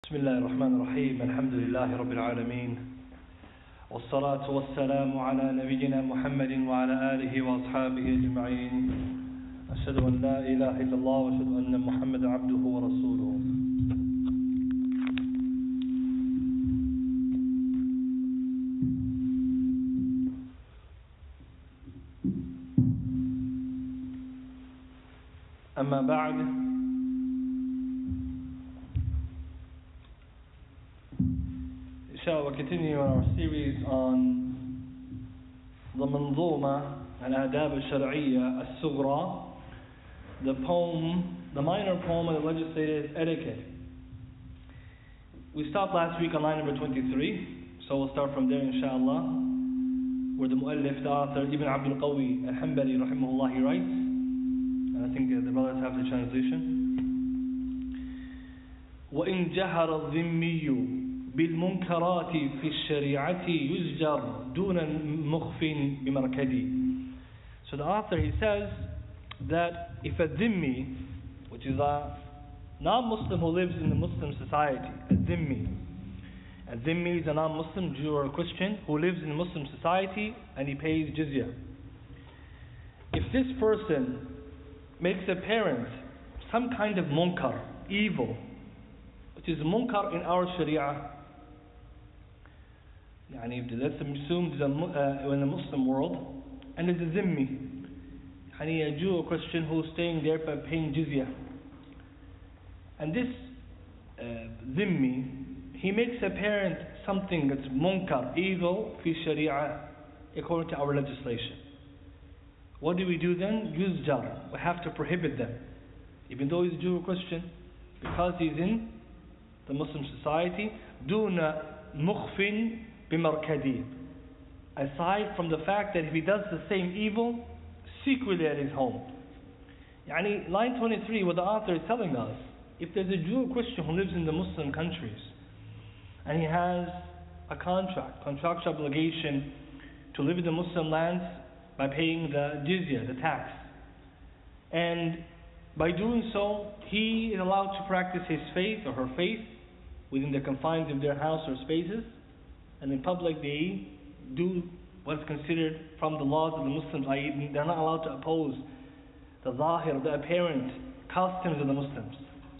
بسم الله الرحمن الرحيم الحمد لله رب العالمين والصلاة والسلام على نبينا محمد وعلى آله وأصحابه أجمعين أشهد أن لا إله إلا الله وأشهد أن محمدا عبده ورسوله أما بعد we're continuing our series on the Manzuma Al-Adab Al-Shar'iyya Al-Sughra, the poem, the minor poem of the legislative etiquette. We stopped last week on line number 23, so we'll start from there inshallah, where the mu'allif, the author, Ibn Abdul-Qawwi Al-Hanbali rahimahullah, he writes, and I think the brothers have the translation. وَإِن جَهَرَ الظِّمِّيُّ بالمنكرات في الشريعة يزجر دون مخف بمركدي. So the author, he says that if a dhimmi, which is a non-Muslim who lives in the Muslim society, a dhimmi is a non-Muslim Jew or a Christian who lives in a Muslim society and he pays jizya. If this person makes apparent some kind of munkar, evil, which is munkar in our sharia, let's assume in the Muslim world, and it's a dhimmi, a Jew or Christian who's staying there by paying jizya. And this dhimmi, he makes apparent something that's munkar, evil, fi sharia, according to our legislation. What do we do then? Yuzjar, we have to prohibit them. Even though he's a Jew or Christian, because he's in the Muslim society, duna mukhfin bimarkadi, aside from the fact that if he does the same evil secretly at his home. Line 23, what the author is telling us, if there's a Jew or Christian who lives in the Muslim countries and he has a contractual obligation to live in the Muslim lands by paying the jizya, the tax, and by doing so he is allowed to practice his faith or her faith within the confines of their house or spaces, and in public they do what is considered from the laws of the Muslims, i.e. they're not allowed to oppose the zahir, the apparent customs of the Muslims.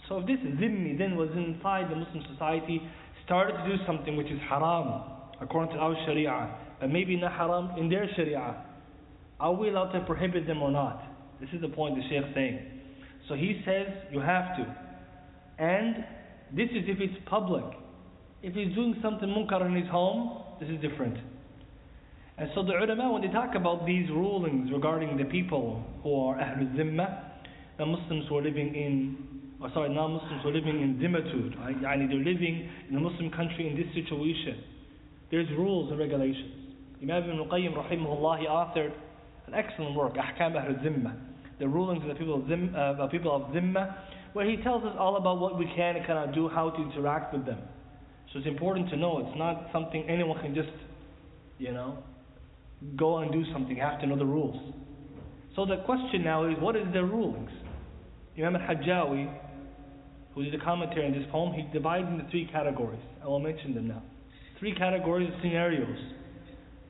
So if this dhimmi then was inside the Muslim society, started to do something which is haram according to our sharia, but maybe not haram in their sharia, are we allowed to prohibit them or not? This is the point the Shaykh is saying. So he says you have to, and this is if it's public. If he's doing something munkar in his home, this is different. And so the ulama, when they talk about these rulings regarding the people who are Ahlul Dhimma, the Muslims who are living in, non-Muslims who are living in dhimmatude, they're living in a Muslim country in this situation, there's rules and regulations. Imam Ibn Qayyim rahimahullah, he authored an excellent work, Ahkam Ahlul Dhimma, the rulings of the people of Dhimma, where he tells us all about what we can and cannot do, how to interact with them. So it's important to know it's not something anyone can just, go and do something. You have to know the rules. So the question now is, what is their rulings? Imam al-Hajjawi, who is the commentary on this poem, he divides into three categories. I will mention them now. Three categories of scenarios.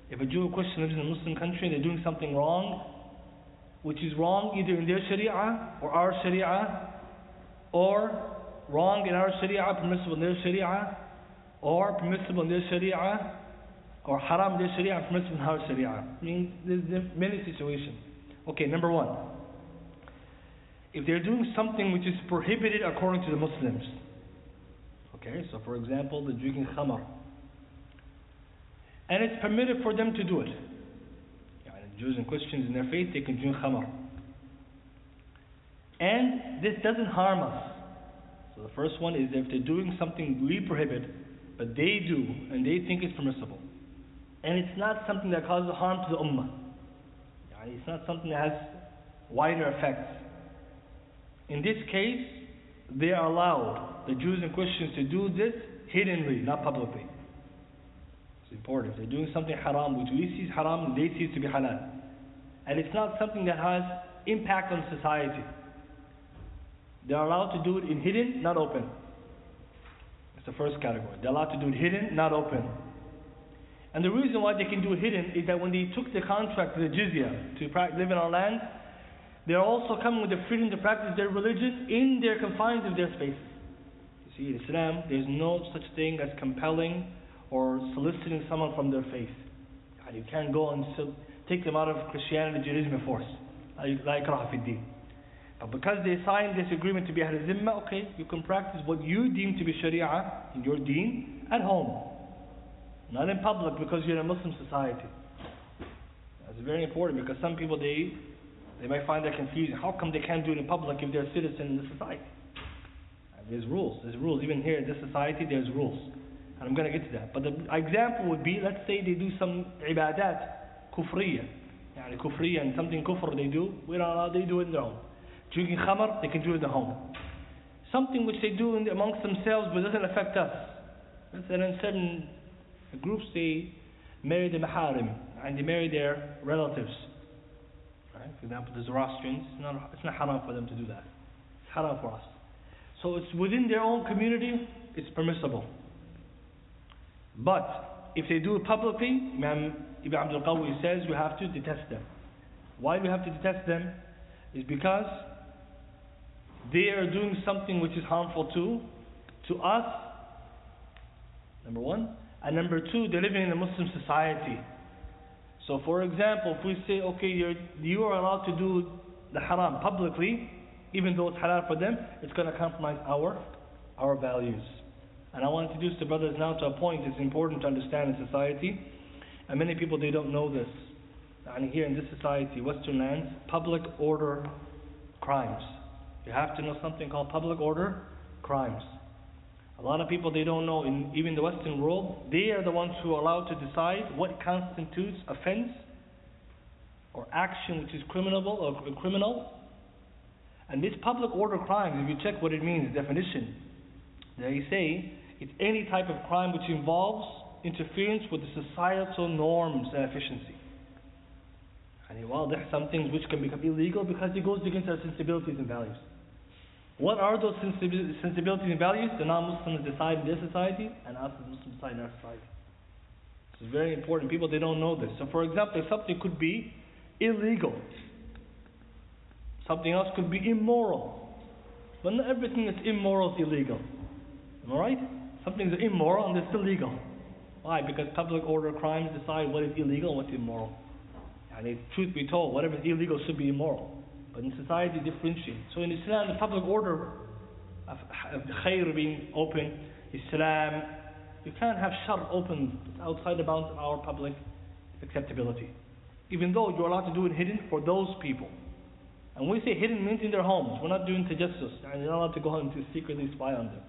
If a Jew or Christian lives in a Muslim country and they're doing something wrong, which is wrong either in their sharia or our sharia, or wrong in our sharia, permissible in their sharia, or permissible in their sharia, or haram in their sharia, permissible in our sharia. There's many situations. Okay, number one. If they're doing something which is prohibited according to the Muslims. Okay, so for example, they're drinking khamar. And it's permitted for them to do it. Jews and Christians in their faith, they can drink khamar. And this doesn't harm us. So the first one is if they're doing something we prohibit, but they do, and they think it's permissible. And it's not something that causes harm to the ummah. It's not something that has wider effects. In this case, they are allowed, the Jews and Christians, to do this hiddenly, not publicly. It's important. If they're doing something haram, which we see is haram, they see it to be halal. And it's not something that has impact on society. They are allowed to do it in hidden, not open. the first category. They're allowed to do it hidden, not open. And the reason why they can do it hidden is that when they took the contract, the jizya, to live in our land, they're also coming with the freedom to practice their religion in their confines of their spaces. You see, in Islam, there's no such thing as compelling or soliciting someone from their faith. You can't go and take them out of Christianity, Judaism, by force. La ikraha fi din. But because they signed this agreement to be Ahl Zimma, okay, you can practice what you deem to be Sharia in your deen at home. Not in public because you're in a Muslim society. That's very important because some people, they might find that confusing. How come they can't do it in public if they're a citizen in the society? And there's rules. There's rules. Even here in this society, there's rules. And I'm going to get to that. But the example would be, let's say they do some ibadat, kufriya. Kufriya and something kufr they do, we're not allowed, they do it in their home. Drinking khamr, they can do it in their home. Something which they do amongst themselves but doesn't affect us. Let's say in certain groups they marry the maharim and they marry their relatives. Right? For example, the Zoroastrians, it's not haram for them to do that. It's haram for us. So it's within their own community, it's permissible. But if they do it publicly, Imam Ibn Abdul Qawwi says we have to detest them. Why we have to detest them is because they are doing something which is harmful to us, number one, and number two, they're living in a Muslim society. So for example, if we say, okay, you are allowed to do the haram publicly, even though it's halal for them, it's going to compromise our values. And I want to introduce the brothers now to a point it's important to understand in society. And many people, they don't know this. And here in this society, Western lands, public order crimes. You have to know something called public order crimes. A lot of people, they don't know, in even the Western world, they are the ones who are allowed to decide what constitutes offense or action which is criminal. And this public order crimes, if you check what it means, definition, they say it's any type of crime which involves interference with the societal norms and efficiency. And well, there are some things which can become illegal because it goes against our sensibilities and values. What are those sensibilities and values? The non-Muslims decide in their society, and us as Muslims decide in our society. This is very important. People, they don't know this. So for example, something could be illegal. Something else could be immoral. But not everything that's immoral is illegal. Am I right? Something's immoral and it's still legal. Why? Because public order crimes decide what is illegal and what's immoral. And truth be told, whatever is illegal should be immoral. But in society, differentiate. So in Islam, the public order of khair being open, Islam, you can't have shar open outside the bounds of our public acceptability. Even though you're allowed to do it hidden for those people. And when we say hidden, means in their homes. We're not doing tajassus. And you're not allowed to go and to secretly spy on them.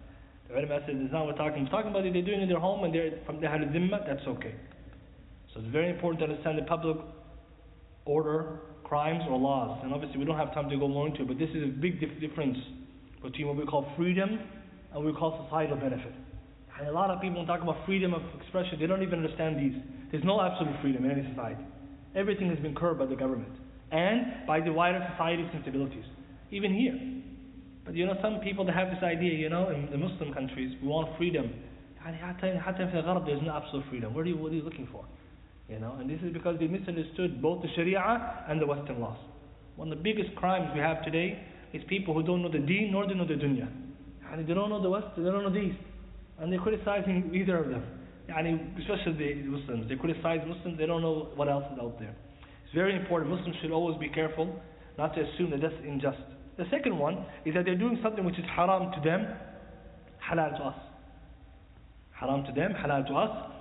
The ulama said, it's not what we're talking about it, they're doing it in their home and they're from the Ahl Zimma, that's okay. So it's very important to understand the public order, crimes or laws. And obviously we don't have time to go more into it, but this is a big difference between what we call freedom and what we call societal benefit. And a lot of people talk about freedom of expression, they don't even understand these. There's no absolute freedom in any society. Everything has been curbed by the government and by the wider society sensibilities, even here. But some people, they have this idea, in the Muslim countries, we want freedom. There's no absolute freedom. What are you looking for? And this is because they misunderstood both the Sharia and the Western laws. One of the biggest crimes we have today is people who don't know the deen nor do know the dunya. They don't know the West, they don't know the East. And they're criticizing either of them. Especially the Muslims. They criticize Muslims, they don't know what else is out there. It's very important. Muslims should always be careful not to assume that that's unjust. The second one is that they're doing something which is haram to them, halal to us. Haram to them, halal to us.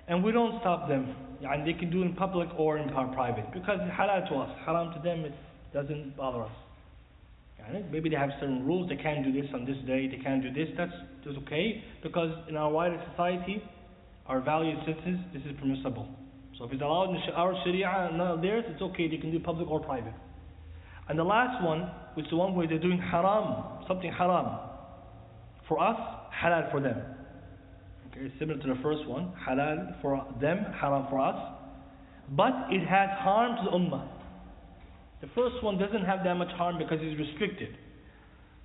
And we don't stop them. They can do it in public or in private. Because it's halal to us, haram to them, it doesn't bother us. Maybe they have certain rules, they can't do this on this day, they can't do this, that's okay. Because in our wider society, our value systems, this is permissible. So if it's allowed in our Sharia and not theirs, it's okay, they can do public or private. And the last one, which is the one where they're doing haram, something haram. For us, halal for them. Okay, similar to the first one, halal for them, haram for us. But it has harm to the ummah. The first one doesn't have that much harm because it's restricted.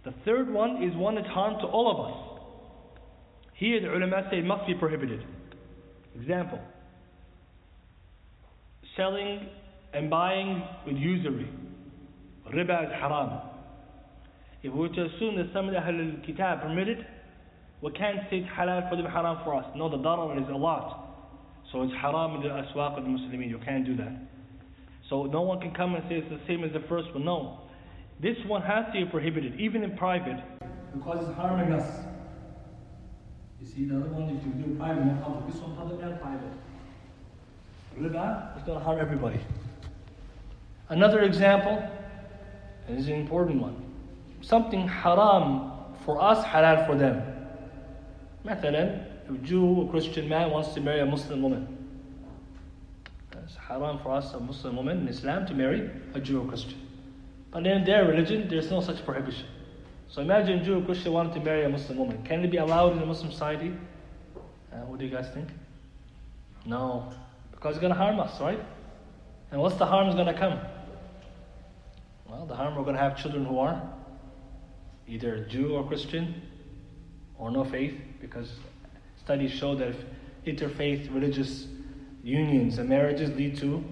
The third one is one that's harm to all of us. Here the ulama say it must be prohibited. Example, selling and buying with usury. Riba is haram. If we were to assume that some of the Ahlul Kitab permitted, we can't say it's halal for them, haram for us. No, the darar is a lot. So it's haram in the aswaq of the Muslimin. You can't do that. So no one can come and say it's the same as the first one. No. This one has to be prohibited, even in private, because it's harming us. You see, the other one, if you do private and public, this one public and private. Riba is going to harm everybody. Another example, and this is an important one. Something haram for us, halal for them. Mathalan, if a Jew or Christian man wants to marry a Muslim woman. It's haram for us, a Muslim woman in Islam, to marry a Jew or Christian. But in their religion, there's no such prohibition. So imagine a Jew or Christian wanted to marry a Muslim woman. Can it be allowed in a Muslim society? What do you guys think? No. Because it's going to harm us, right? And what's the harm is going to come? Well, the harm, we're going to have children who are either Jew or Christian or no faith, because studies show that if interfaith religious unions and marriages lead to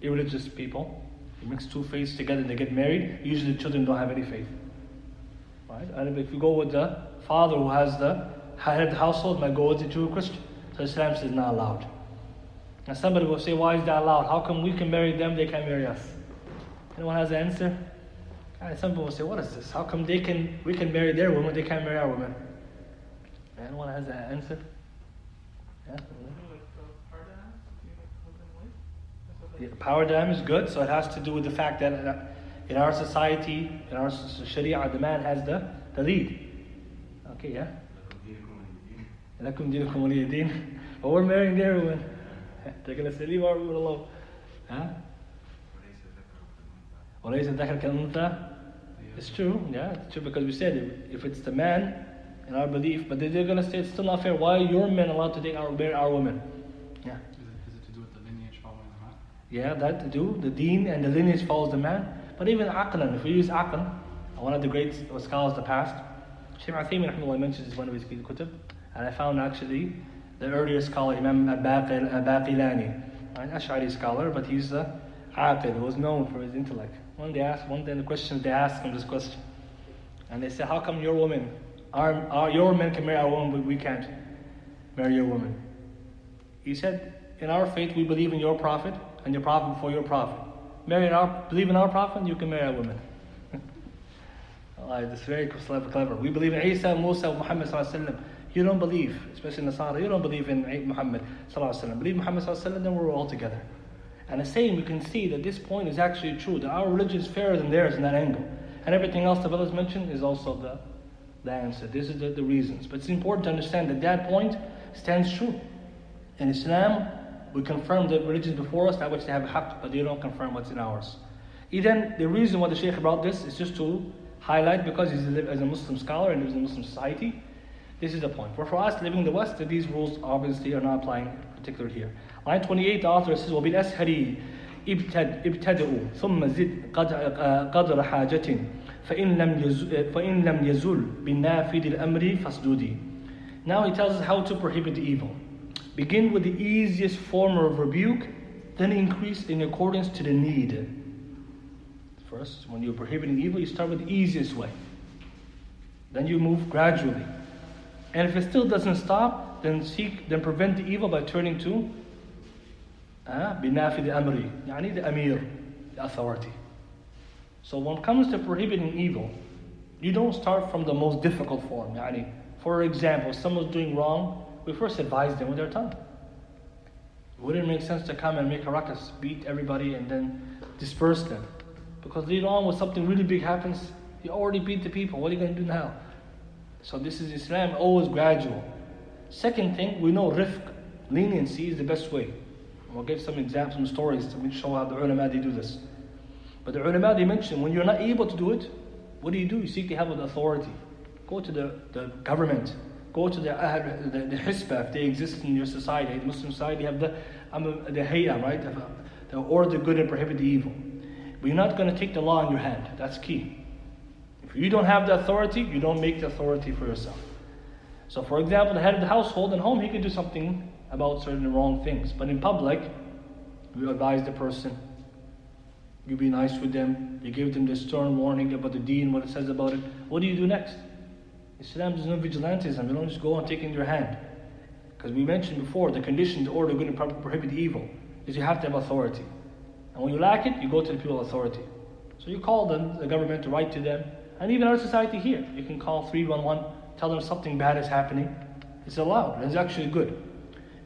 irreligious people, you mix two faiths together and they get married, usually the children don't have any faith. Right? And if you go with the father who has the head of the household, might go with the Jew or Christian. So Islam says not allowed. And somebody will say, why is that allowed? How come we can marry them, they can't marry us? Anyone has an answer? And some people will say, what is this? How come we can marry their women, they can't marry our women? Anyone has an answer? Yeah? The power dynamic is good, so it has to do with the fact that in our society, in our sharia, the man has the lead. Okay, yeah? Lakum dinukum waliya din. But we're marrying their women. They're going to say, leave our women alone. Huh? It's true, yeah, it's true, because we said if it's the man in our belief, but they're going to say it's still not fair. Why are your men allowed to take our women? Yeah. Is it to do with the lineage following the man? Yeah, that to do. The deen and the lineage follows the man. But even aqlan, if we use aql, one of the great scholars of the past, Shaykh Uthaymin mentions this in one of his kutub, and I found actually the earlier scholar, Imam Al-Baqilani, an Ash'ari scholar, but he's a aqil, who was known for his intellect. One day the questions they asked him this question, and they said, how come your women, your men can marry our woman, but we can't marry your woman? He said, in our faith we believe in your prophet and your prophet before your prophet. Believe in our prophet and you can marry our women. This is very clever. We believe in Isa, Musa, Muhammad sallallahu alaihi wasallam. You don't believe, especially in Nasara, you don't believe in Muhammad sallallahu alaihi wasallam. Believe Muhammad sallallahu alaihi wasallam, then we're all together. And the same, we can see that this point is actually true, that our religion is fairer than theirs in that angle. And everything else the brothers mentioned is also the answer. This is the reasons. But it's important to understand that that point stands true. In Islam, we confirm the religions before us, that which they have haqq, but they don't confirm what's in ours. Even the reason why the Shaykh brought this is just to highlight, because he's as a Muslim scholar and lives in a Muslim society, this is the point. For us living in the West, these rules obviously are not applying particularly here. Line 28, the author says, وَبِالْأَسْهَرِ ابْتَدِئُوا ثُمَّ زِدْ قَدْرَ حَاجَةٍ فَإِنْ لَمْ يَزُلْ بِالنَّافِذِ الْأَمْرِ فَاسْدُودِ. Now he tells us how to prohibit the evil. Begin with the easiest form of rebuke, then increase in accordance to the need. First, when you're prohibiting evil, you start with the easiest way. Then you move gradually. And if it still doesn't stop, then prevent the evil by turning to بِنَافِذِ الْأَمْرِ, يعني the Amir, the authority. So when it comes to prohibiting evil, you don't start from the most difficult form. Yani, for example, if someone's doing wrong, we first advise them with our tongue. It wouldn't make sense to come and make a ruckus, beat everybody and then disperse them. Because later on when something really big happens, you already beat the people, what are you going to do now? So this is Islam, always gradual. Second thing, we know rifq, leniency is the best way. We'll give some examples, some stories to show how the ulama they do this. But the ulama they mention, when you're not able to do it, what do? You seek the help of the authority. Go to the government. Go to the hisbah, if they exist in your society. The Muslim society have the hay'ah, right? The order the good and prohibit the evil. But you're not going to take the law in your hand. That's key. If you don't have the authority, you don't make the authority for yourself. So for example, the head of the household at home, he could do something about certain wrong things. But in public, you advise the person, you be nice with them, you give them the stern warning about the deen, what it says about it. What do you do next? Islam, there's no vigilantism. You don't just go and take it in your hand. Because we mentioned before, the condition, the order, good and prohibit evil, is you have to have authority. And when you lack it, you go to the people of authority. So you call them, the government, to write to them. And even our society here, you can call 311, tell them something bad is happening. It's allowed, and it's actually good.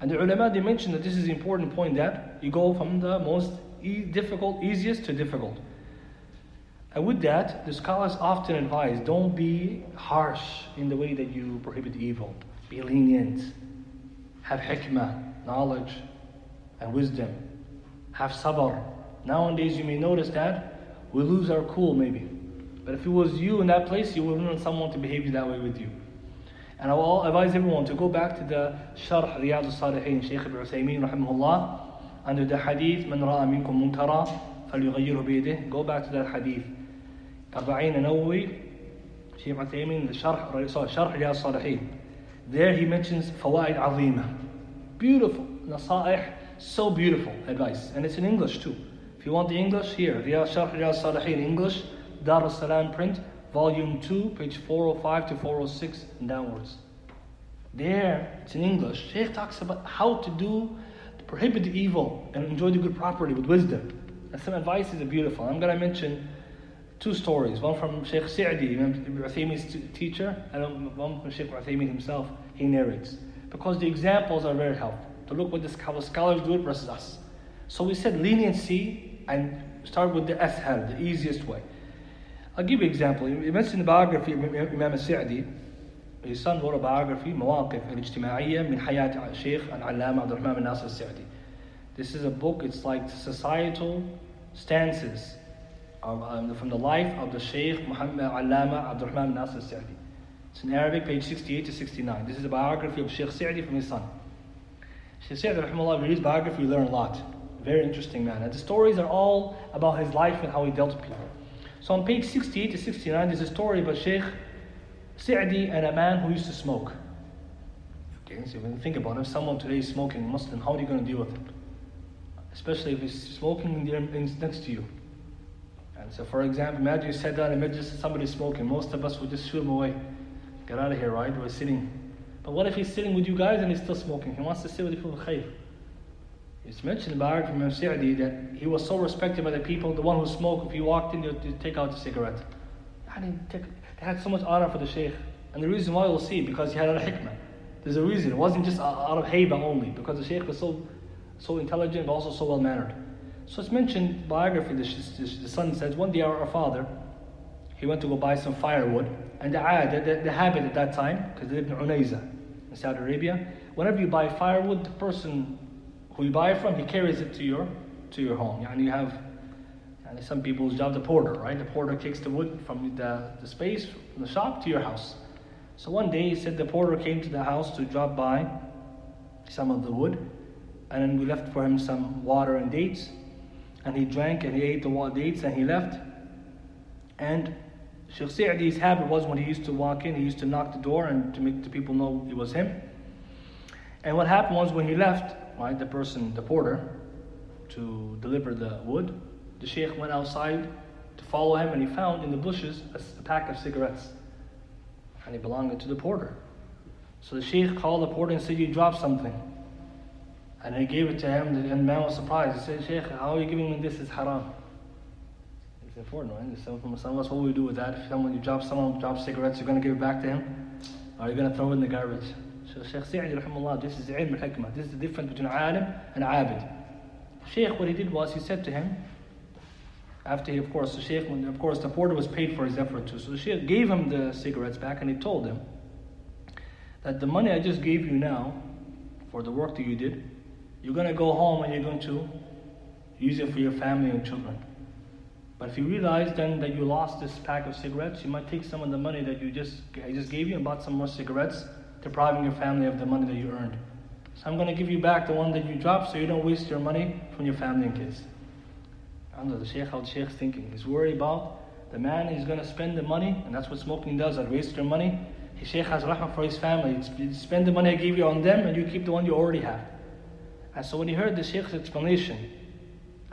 And the ulama, they mentioned that this is the important point, that you go from the most difficult, easiest to difficult. And with that, the scholars often advise, don't be harsh in the way that you prohibit evil. Be lenient. Have hikmah, knowledge, and wisdom. Have sabr. Nowadays you may notice that we lose our cool maybe. But if it was you in that place, you would want someone to behave that way with you. And I will advise everyone to go back to the Sharh Riyadh al-Salihin, Shaykh Ibn Uthaymeen rahimahullah, under the hadith, Man ra'a minkum munkara, falyughayyirhu biyadihi. Go back to that hadith. Arba'in Nawawi, Shaykh Uthaymeen, the Sharh Riyadh al-Salihin. There he mentions fawaid azima. Beautiful, nasaih, so beautiful advice. And it's in English too. If you want the English, here, Sharh Riyadh al-Salihin, English, Dar al-Salam print, volume 2, page 405 to 406 and downwards. There, it's in English. Shaykh talks about how to prohibit the evil and enjoy the good property with wisdom. And some advices are beautiful. I'm going to mention two stories. One from Shaykh Sa'di, Ibn Uthaymeen's teacher, and one from Shaykh Uthaymeen himself. He narrates. Because the examples are very helpful. To look how the scholars do it versus us. So we said leniency and start with the ashal, the easiest way. I'll give you an example. He mentioned the biography of Imam al-Sa'di. His son wrote a biography, مواقف الاجتماعية من حياة الشيخ العلامة عبد الرحمن بن ناصر السعدي. This is a book, it's like societal stances from the life of the Shaykh Muhammad Allama Abdul Rahman bin Nasir al-Sa'di. It's in Arabic, page 68 to 69. This is a biography of Shaykh Sa'di from his son. Shaykh Sa'di, rahimahullah, in his biography, you learn a lot. Very interesting man. And the stories are all about his life and how he dealt with people. So on page 68 to 69, there's a story about Shaykh Sa'di and a man who used to smoke. Okay, so when you think about it, if someone today is smoking, Muslim, how are you going to deal with it? Especially if he's smoking next to you. And so for example, imagine you sat down and imagine somebody smoking. Most of us would just shoo him away. Get out of here, right? We're sitting. But what if he's sitting with you guys and he's still smoking? He wants to sit with you for khayr. It's mentioned in the biography of Imam Sa'di that he was so respected by the people, the one who smoked, if he walked in, they'd take out the cigarette. They had so much honor for the Shaykh. And the reason why we'll see, because he had a hikmah. There's a reason. It wasn't just out of hayba only, because the Shaykh was so intelligent, but also so well-mannered. So it's mentioned, biography, the son says, one day our father, he went to go buy some firewood, and the habit at that time, because they lived in Unayza, in Saudi Arabia, whenever you buy firewood, the person who you buy it from, he carries it to your home. You have some people's job, the porter, right? The porter takes the wood from the space, from the shop to your house. So one day, he said the porter came to the house to drop by some of the wood, and then we left for him some water and dates, and he drank and he ate the dates and he left. And Shaykh Sa'di's habit was when he used to walk in, he used to knock the door and to make the people know it was him. And what happened was when he left, right, the porter, to deliver the wood, the Shaykh went outside to follow him, and he found in the bushes a pack of cigarettes, and it belonged to the porter. So the Shaykh called the porter and said, "You dropped something." And he gave it to him, and the man was surprised. He said, "Shaykh, how are you giving me this? It's haram." It's important, right? So from some of us, what will we do with that? If someone drops cigarettes, you're going to give it back to him? Or are you going to throw it in the garbage? So Shaykh Sa'di, rahimahullah, this is ilm al-hikmah. This is the difference between alim and abid. Shaykh, what he did was, he said to him, after he, of course, the porter was paid for his effort too. So the Shaykh gave him the cigarettes back, and he told him that the money I just gave you now, for the work that you did, you're going to go home and you're going to use it for your family and children. But if you realize then that you lost this pack of cigarettes, you might take some of the money that I just gave you and bought some more cigarettes, depriving your family of the money that you earned. So I'm going to give you back the one that you dropped, so you don't waste your money from your family and kids. I don't know how the Sheikh's thinking. He's worried about the man, he's going to spend the money, and that's what smoking does, that wastes your money. His Shaykh has rahmah for his family. Spend the money I gave you on them and you keep the one you already have. And so when he heard the Shaykh's explanation,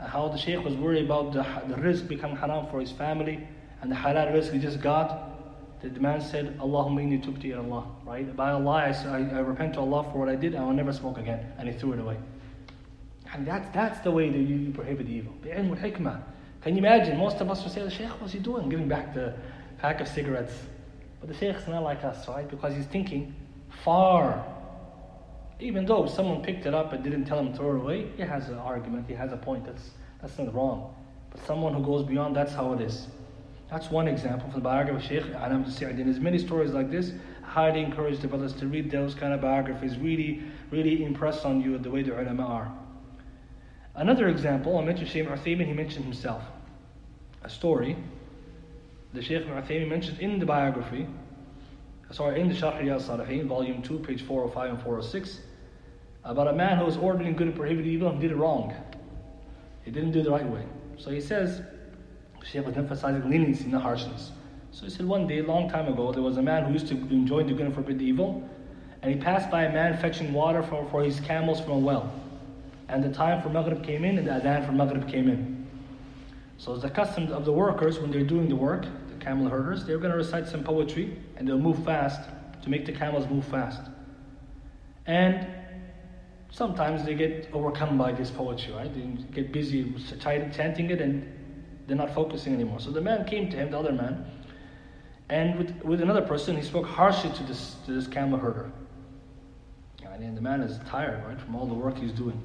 how the Shaykh was worried about the rizq becoming haram for his family and the halal rizq he just got, the man said, Allahumma inni tubti ila Allah, right? By Allah, I repent to Allah for what I did and I will never smoke again. And he threw it away. And that's the way that you prohibit evil. Bi'ilm al-hikmah. Can you imagine? Most of us would say, the Shaykh, what's he doing? Giving back the pack of cigarettes. But the Shaykh's not like us, right? Because he's thinking far. Even though someone picked it up and didn't tell him to throw it away, he has an argument, he has a point. That's not wrong. But someone who goes beyond, that's how it is. That's one example from the biography of Shaykh Ibn Sa'id. There's many stories like this. I highly encourage the brothers to read those kind of biographies. Really, really impress on you the way the ulama are. Another example, I mentioned Shaykh Ibn Uthaymeen, he mentioned himself. A story the Shaykh Ibn Uthaymeen mentioned in the biography, in the Sharh Riyadh Salihin, volume 2, page 405 and 406, about a man who was ordering good and prohibiting evil and did it wrong. He didn't do it the right way. So he says, the Shaykh was emphasizing leniency, not harshness. So he said one day, a long time ago, there was a man who used to enjoy the good and forbid the evil, and he passed by a man fetching water for his camels from a well. And the time for Maghrib came in and the adhan for Maghrib came in. So it's the custom of the workers when they're doing the work, the camel herders, they're going to recite some poetry and they'll move fast to make the camels move fast. And sometimes they get overcome by this poetry, right? They get busy chanting it and they're not focusing anymore. So the man came to him, the other man, and with another person, he spoke harshly to this camel herder. And the man is tired, right, from all the work he's doing.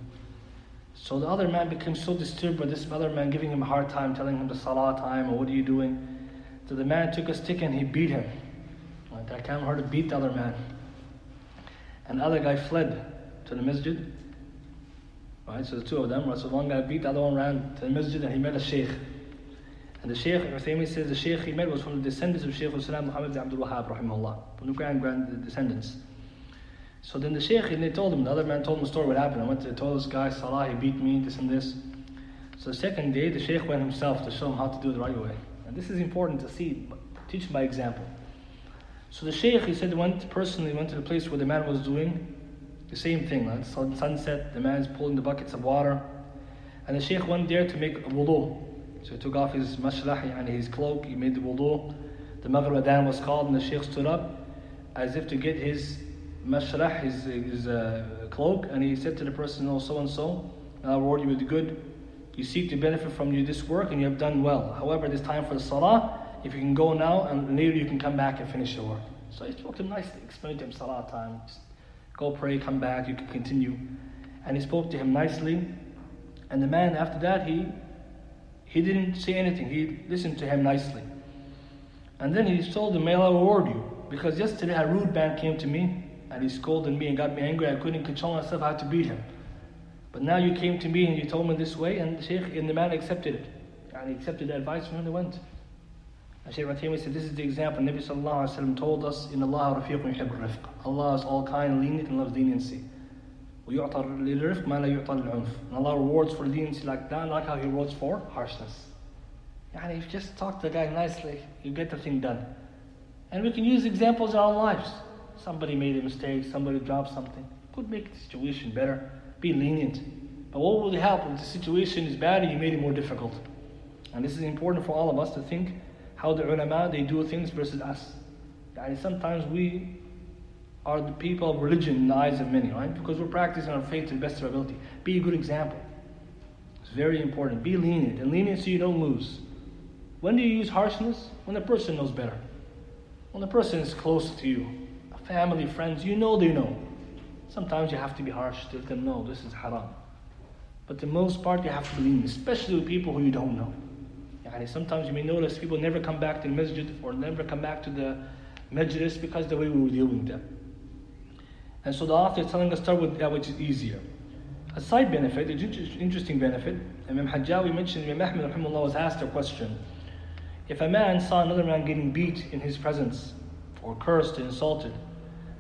So the other man became so disturbed by this other man giving him a hard time, telling him the salah time, or what are you doing? So the man took a stick and he beat him. Right? That camel herder beat the other man. And the other guy fled to the masjid. Right? So the two of them, right? So one guy beat, the other one ran to the masjid and he met a sheikh. And the sheikh, Ibn says, the sheikh he met was from the descendants of Shaykh al-Islam Muhammad ibn Abdul rahimahullah, from the grand descendants. So then the sheikh, and they told him, the other man told him the story, what happened. I went to tell this guy, salah, he beat me, this and this. So the second day, the sheikh went himself to show him how to do it the right way. And this is important to see, teach him by example. So the sheikh, he said, personally went to the place where the man was doing the same thing. Right? So sunset, the man's pulling the buckets of water. And the sheikh went there to make a wudu. So he took off his mashlah, and his cloak, he made the wudu. The Maghrib adhan was called, and the sheikh stood up as if to get his mashrah, his cloak, and he said to the person, oh, so and so, I'll reward you with the good. You seek to benefit from this work and you have done well. However, it is time for the salah. If you can go now and later you can come back and finish your work. So he spoke to him nicely, explained to him salah time. Just go pray, come back, you can continue. And he spoke to him nicely. And the man after that, he didn't say anything. He listened to him nicely. And then he told him, may Allah reward you. Because yesterday a rude man came to me and he scolded me and got me angry. I couldn't control myself, I had to beat him. But now you came to me and you told me this way, and the Shaykh and the man accepted it. And he accepted the advice from him and he went. And Shaykh Ibn said, this is the example. Nabi sallallahu alayhi wa sallam told us, in Allah rafiqun yuhibbur rifq. Allah is all kind, lenient, and loves leniency. وَيُعْطَى لِلْرِفْقِ مَا لَا يُعْطَى لِلْعُنْفِ. And Allah rewards for leniency like that, like how He rewards for harshness. And if you just talk to the guy nicely, you get the thing done. And we can use examples in our lives. Somebody made a mistake, somebody dropped something. Could make the situation better. Be lenient. But what will help if the situation is bad and you made it more difficult? And this is important for all of us to think how the ulama, they do things versus us. And sometimes we are the people of religion in the eyes of many, right? Because we're practicing our faith to the best of our ability. Be a good example. It's very important. Be lenient. And lenient so you don't lose. When do you use harshness? When the person knows better. When the person is close to you. Family, friends, you know they know. Sometimes you have to be harsh to let them know this is haram. But the most part you have to be lenient, especially with people who you don't know. And sometimes you may notice people never come back to the masjid or never come back to the majlis because of the way we were dealing with them. And so the author is telling us start with that which is easier. A side benefit, an interesting benefit, Imam Hajjawi mentioned, Imam Ahmed rahimahullah was asked a question. If a man saw another man getting beat in his presence, or cursed and insulted,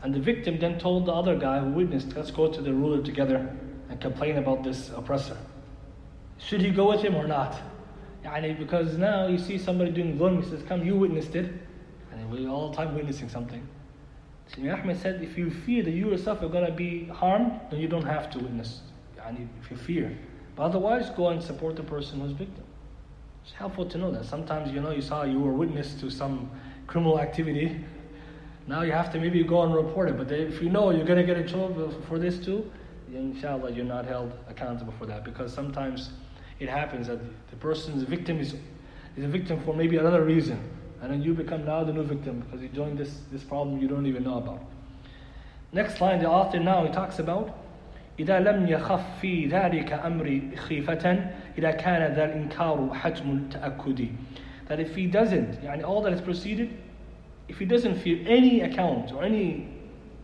and the victim then told the other guy who witnessed, let's go to the ruler together and complain about this oppressor. Should he go with him or not? Because now you see somebody doing dhulm, he says, come, you witnessed it. And we're all the time witnessing something. So Imam Ahmed said, if you fear that you yourself are going to be harmed, then you don't have to witness. If you fear. But otherwise, go and support the person who's victim. It's helpful to know that. Sometimes, you saw you were witness to some criminal activity. Now you have to maybe go and report it. But if you know you're going to get in trouble for this too, inshallah, you're not held accountable for that. Because sometimes it happens that the person's victim is a victim for maybe another reason. And then you become now the new victim because you joined this problem you don't even know about. Next line, the author now, he talks about إذا لم يخف في ذلك أمري خيفة إذا كان ذا الإنكار حجم التأكد. That if he doesn't, all that is preceded, if he doesn't feel any account or any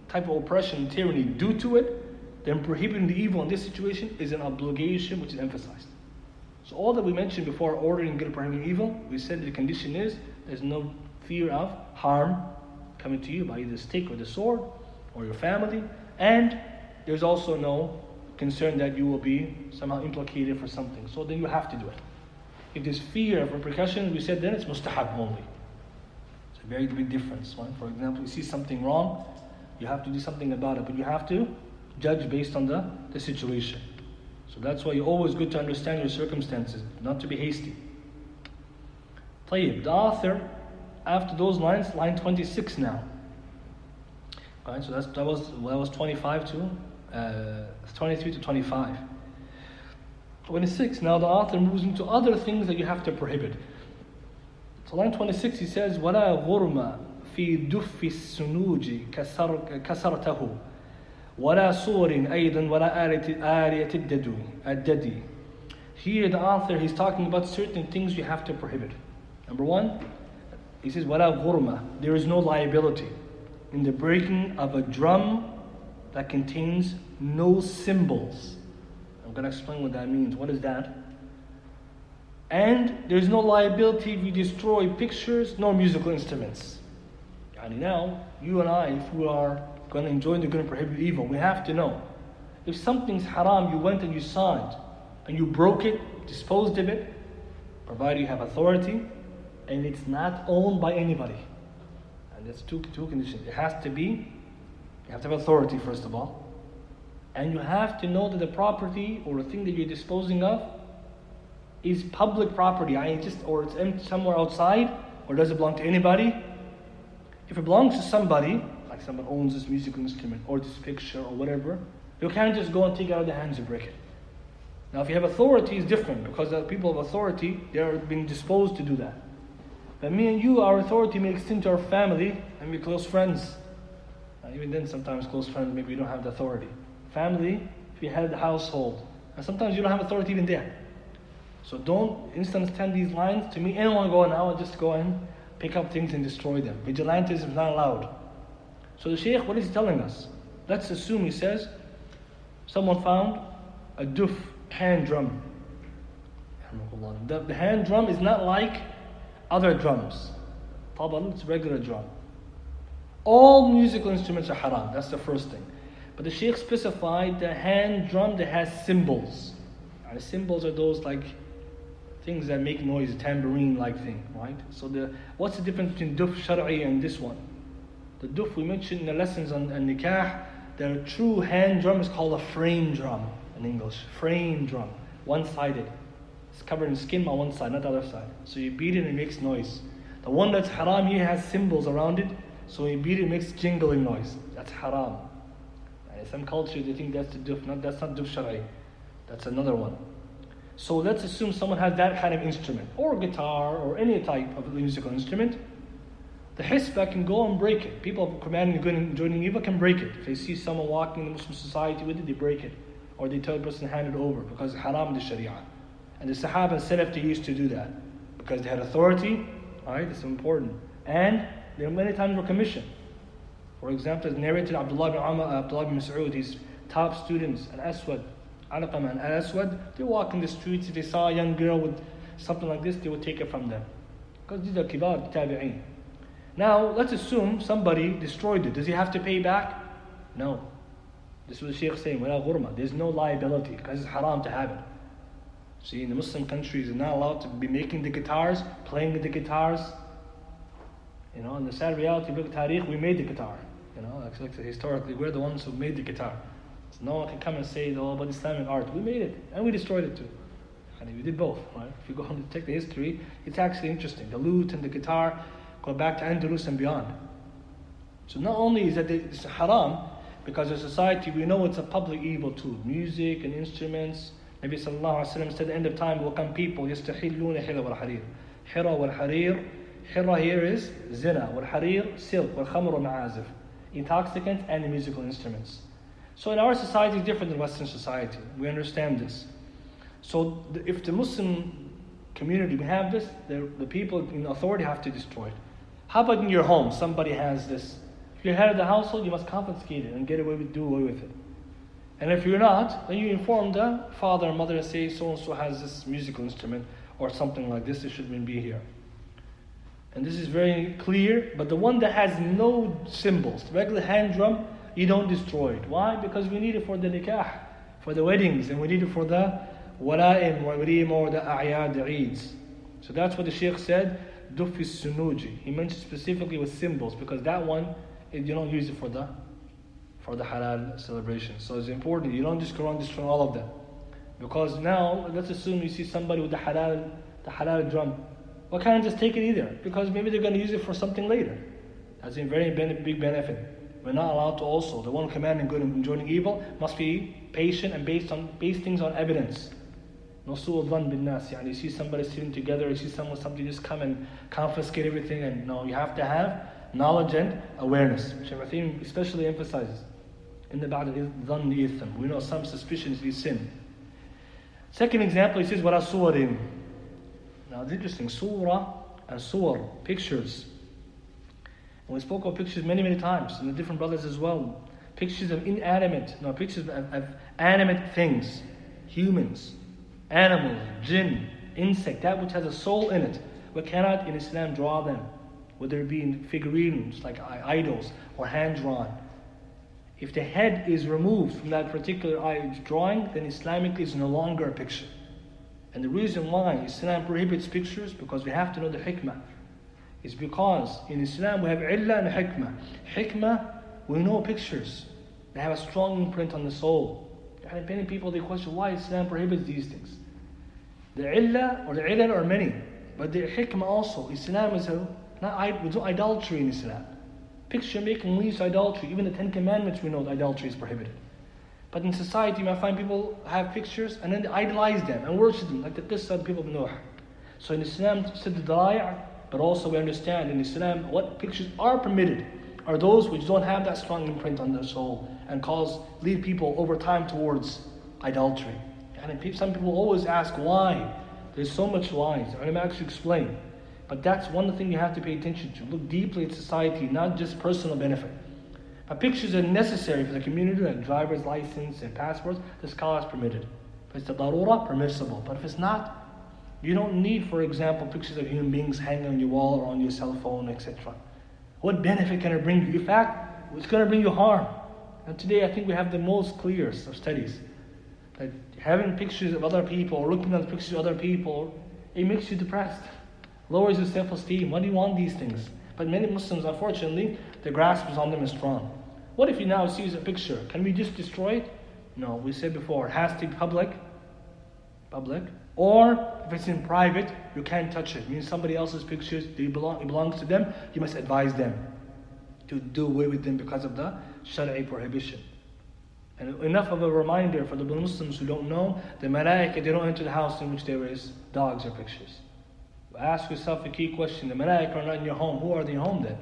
type of oppression, tyranny due to it, then prohibiting the evil in this situation is an obligation which is emphasized. So all that we mentioned before, ordering good, prohibiting evil, we said the condition is there's no fear of harm coming to you by either the stick or the sword or your family, and there's also no concern that you will be somehow implicated for something. So then you have to do it. If there's fear of repercussions, we said then it's mustahab only. It's a very big difference. Right? For example, you see something wrong, you have to do something about it, but you have to judge based on the situation. So that's why you're always good to understand your circumstances, not to be hasty. طيب, the author, after those lines, line 26 now. Right, so that was 25 to 23 to 25. 26, now the author moves into other things that you have to prohibit. So line 26 he says, وَلَا غُرْمَ فِي دُفِّ السُّنُوجِ كَسَرْتَهُ وَلَا صُورٍ أَيْضًا وَلَا آلِيَةِ الدَّدِي. Here the author, he's talking about certain things you have to prohibit. Number one, he says, وَلَا غُرْمَ, there is no liability in the breaking of a drum that contains no cymbals. I'm going to explain what that means. What is that? And there's no liability if you destroy pictures nor musical instruments. Now, you and I, if we are going to enjoy the good and prohibit evil, we have to know. If something's haram, you went and you saw it, and you broke it, disposed of it, provided you have authority, and it's not owned by anybody. And that's two conditions. It has to be, you have to have authority first of all, and you have to know that the property or the thing that you're disposing of is public property, or it's empty somewhere outside, or does it belong to anybody? If it belongs to somebody, like someone owns this musical instrument or this picture or whatever, you can't just go and take it out of their hands and break it. Now if you have authority, it's different, because the people of authority, they're being disposed to do that. But me and you, our authority may extend to our family and be close friends. Even then, sometimes close friends, maybe you don't have the authority. Family, if you head the household, and sometimes you don't have authority even there. So don't understand these lines. To me, anyone go now and just go and pick up things and destroy them. Vigilantism is not allowed. So the Shaykh, what is he telling us? Let's assume he says, someone found a duf, hand drum. The hand drum is not like other drums. Taban, it's a regular drum. All musical instruments are haram. That's the first thing. But the Shaykh specified the hand drum that has cymbals. And the cymbals are those like things that make noise, tambourine-like thing, right? So what's the difference between duf shar'i and this one? The duf we mentioned in the lessons on nikah, the true hand drum is called a frame drum in English. Frame drum, one-sided. It's covered in skin on one side, not the other side. So you beat it and it makes noise. The one that's haram here has cymbals around it, so when you beat it, it makes jingling noise. That's haram. And in some cultures they think that's the duf, that's not duf shar'i. That's another one. So let's assume someone has that kind of instrument, or guitar, or any type of musical instrument. The hisbah can go and break it. People commanding good and joining evil can break it. If they see someone walking in the Muslim society with it, they break it. Or they tell the person to hand it over, because it's haram in the Sharia. And the Sahaba and Salaf, they used to do that. Because they had authority, right? It's important. And there many times were commissioned. For example, as narrated Abdullah ibn Mas'ud, his top students, Al-Aswad, Alqamah and Al-Aswad, they walk in the streets. If they saw a young girl with something like this, they would take it from them. Because these are kibar tabi'een. Now, let's assume somebody destroyed it. Does he have to pay back? No. This is what the Shaykh is saying, وَلَا غُرْمَ. There's no liability, because it's haram to have it. See, in the Muslim countries, they're not allowed to be making the guitars, playing the guitars. In the sad reality of Tariq, we made the guitar. You know, like historically, we're the ones who made the guitar. So no one can come and say, oh, but Islamic art. We made it, and we destroyed it too. And we did both, right? If you go and check the history, it's actually interesting. The lute and the guitar go back to Andalus and beyond. So not only is that it's haram, because as a society we know it's a public evil too. Music and instruments. Nabi sallallahu alaihi wasallam said, at the end of time will come people, يستحلون حرى والحرير. حرى والحرير. حرى here is zina. والحرير silk. والخمر والمعازف. Intoxicants and musical instruments. So in our society it's different than Western society. We understand this. So if the Muslim community, we have this, the people in authority have to destroy it. How about in your home? Somebody has this. If you're head of the household, you must confiscate it and do away with it. And if you're not, then you inform the father and mother and say, so-and-so has this musical instrument or something like this, it shouldn't be here. And this is very clear, but the one that has no symbols, the regular hand drum, you don't destroy it. Why? Because we need it for the nikah, for the weddings, and we need it for the wala'im, or the a'yad, the eids. So that's what the Shaykh said, dufi sunuji. He mentioned specifically with symbols, because that one, you don't use it for the halal celebration. So it's important, you don't just go around destroying all of them. Because now, let's assume you see somebody with the halal drum. Well, can't just take it either, because maybe they're going to use it for something later. That's a very big benefit. We're not allowed to also, the one commanding good and enjoining evil must be patient and base things on evidence. No su'u dhann bin nas. You see somebody sitting together, you see somebody just come and confiscate everything, and no, you have to have knowledge and awareness, which Imaam especially emphasizes. In the ba'd dhann itham. We know some suspicions is sin. Second example, he says, wala suwarin. Now it's interesting, surah and suwar, pictures. And we spoke of pictures many times, and the different brothers as well. Pictures of pictures of animate things, humans, animals, jinn, insect, that which has a soul in it. We cannot in Islam draw them, whether it be in figurines like idols or hand drawn. If the head is removed from that particular drawing, then Islamically is no longer a picture. And the reason why Islam prohibits pictures, because we have to know the hikmah. Is because in Islam we have illah and hikmah. Hikmah, we know pictures. They have a strong imprint on the soul. And many people, they question why Islam prohibits these things. The illah or the ilal are many. But the hikmah also. Islam is no idolatry in Islam. Picture making leads to idolatry. Even the 10 Commandments we know that idolatry is prohibited. But in society you might find people have pictures and then they idolize them and worship them. Like the qissa of the people of Nuh. So in Islam, said the dala'i', but also we understand in Islam what pictures are permitted are those which don't have that strong imprint on their soul and lead people over time towards idolatry. And some people always ask why. There's so much why. I'm going to actually explain. But that's one thing you have to pay attention to. Look deeply at society, not just personal benefit. But pictures are necessary for the community, like driver's license and passports. The scholars permitted. If it's the darura, permissible. But if it's not, you don't need, for example, pictures of human beings hanging on your wall or on your cell phone, etc. What benefit can it bring you? In fact, it's going to bring you harm. And today I think we have the most clear of studies. That having pictures of other people or looking at the pictures of other people, it makes you depressed. Lowers your self-esteem. Why do you want these things? But many Muslims, unfortunately, the grasp on them is strong. What if you now see a picture? Can we just destroy it? No, we said before, it has to be public. Or if it's in private, you can't touch it. It means somebody else's pictures, it belongs to them, you must advise them to do away with them because of the Shari'i prohibition. And enough of a reminder for the Muslims who don't know, the malaika, they don't enter the house in which there is dogs or pictures. Ask yourself a key question. The malaika are not in your home. Who are in your home then?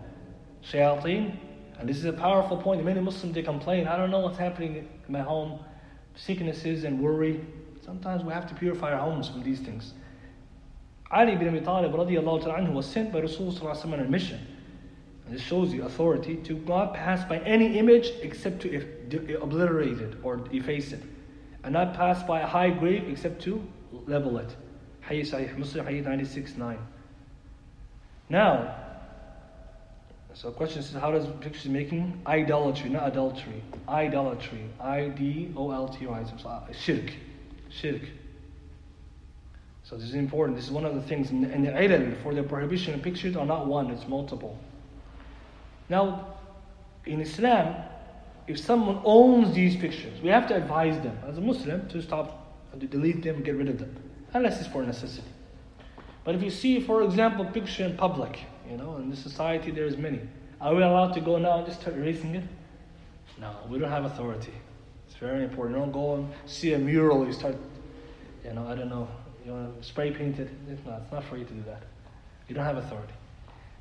Shayateen? And this is a powerful point. Many Muslims, they complain, I don't know what's happening in my home. Sicknesses and worry. Sometimes we have to purify our homes from these things. Ali ibn Abi Talib radiallahu ta'ala anhu was sent by Rasulullah on a mission. And this shows you authority to not pass by any image except to obliterate it or efface it. And not pass by a high grave except to level it. Hadith Sahih Muslim, Hadith 96-9. Now, so the question is, how does pictures making? Idolatry, not adultery. Idolatry. I-D-O-L-T-R-Y. Shirk. So this is important. This is one of the things. And the ilal for the prohibition of pictures are not one, it's multiple. Now, in Islam, if someone owns these pictures, we have to advise them as a Muslim to stop, to delete them, get rid of them, unless it's for necessity. But if you see, for example, picture in public, in this society there is many. Are we allowed to go now and just start erasing it? No, we don't have authority. It's very important. You don't go and see a mural, you start, I don't know, spray paint it. It's not for you to do that. You don't have authority.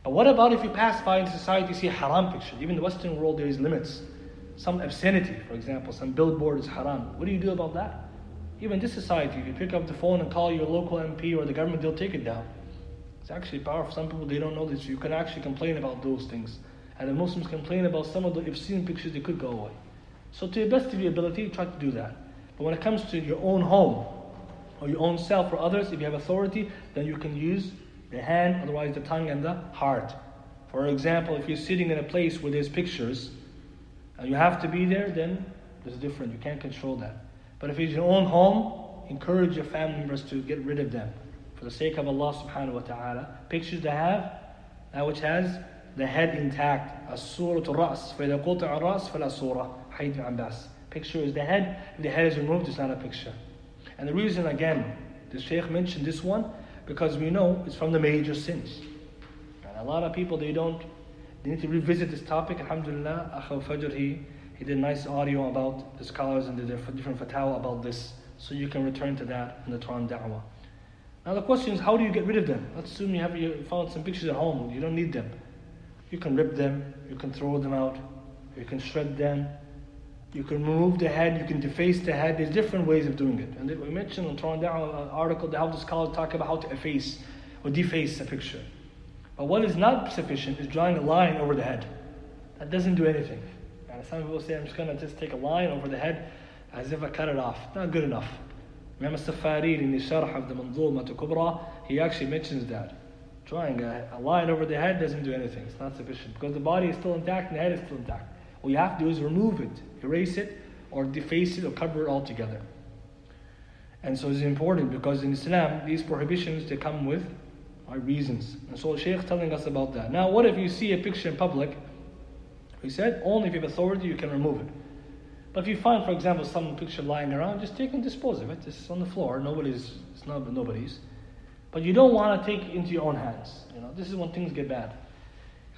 But what about if you pass by in society, you see haram pictures? Even in the Western world, there is limits. Some obscenity, for example, some billboard is haram. What do you do about that? Even in this society, if you pick up the phone and call your local MP or the government, they'll take it down. It's actually powerful. Some people, they don't know this. You can actually complain about those things. And the Muslims complain about some of the obscene pictures, they could go away. So to the best of your ability, try to do that. But when it comes to your own home, or your own self or others, if you have authority, then you can use the hand, otherwise the tongue and the heart. For example, if you're sitting in a place where there's pictures, and you have to be there, then it's different. You can't control that. But if it's your own home, encourage your family members to get rid of them. For the sake of Allah subhanahu wa ta'ala, pictures they have, that which has the head intact. As-suratul ras. فَإِذَا قُطِعَ الرَّأْسِ فَلَا صُورَةٌ Hadith Ibn Abbas. Picture is the head. If the head is removed, it's not a picture. And the reason, again, the Shaykh mentioned this one, because we know it's from the major sins. And a lot of people, they need to revisit this topic. Alhamdulillah, Akh al-Fajr, he did a nice audio about the scholars and the different fatwa about this. So you can return to that in the Quran Da'wah. Now the question is, how do you get rid of them? Let's assume you found some pictures at home. You don't need them. You can rip them. You can throw them out. You can shred them. You can remove the head. You can deface the head. There's different ways of doing it. And we mentioned in Quran Da'wah, an article that how the scholars talk about how to efface or deface a picture. But what is not sufficient is drawing a line over the head. That doesn't do anything. And some people say, I'm just going to just take a line over the head as if I cut it off. Not good enough. Imam al-Safarid in the Sharh of the Manzuma to Kubra, he actually mentions that. Drawing a line over the head doesn't do anything. It's not sufficient. Because the body is still intact and the head is still intact. What you have to do is remove it, erase it, or deface it, or cover it altogether. And so it's important because in Islam, these prohibitions, they come with reasons. And so the Shaykh telling us about that. Now, what if you see a picture in public? He said, only if you have authority, you can remove it. But if you find, for example, some picture lying around, just take and dispose of it. It's on the floor. It's not nobody's. But you don't want to take it into your own hands. This is when things get bad.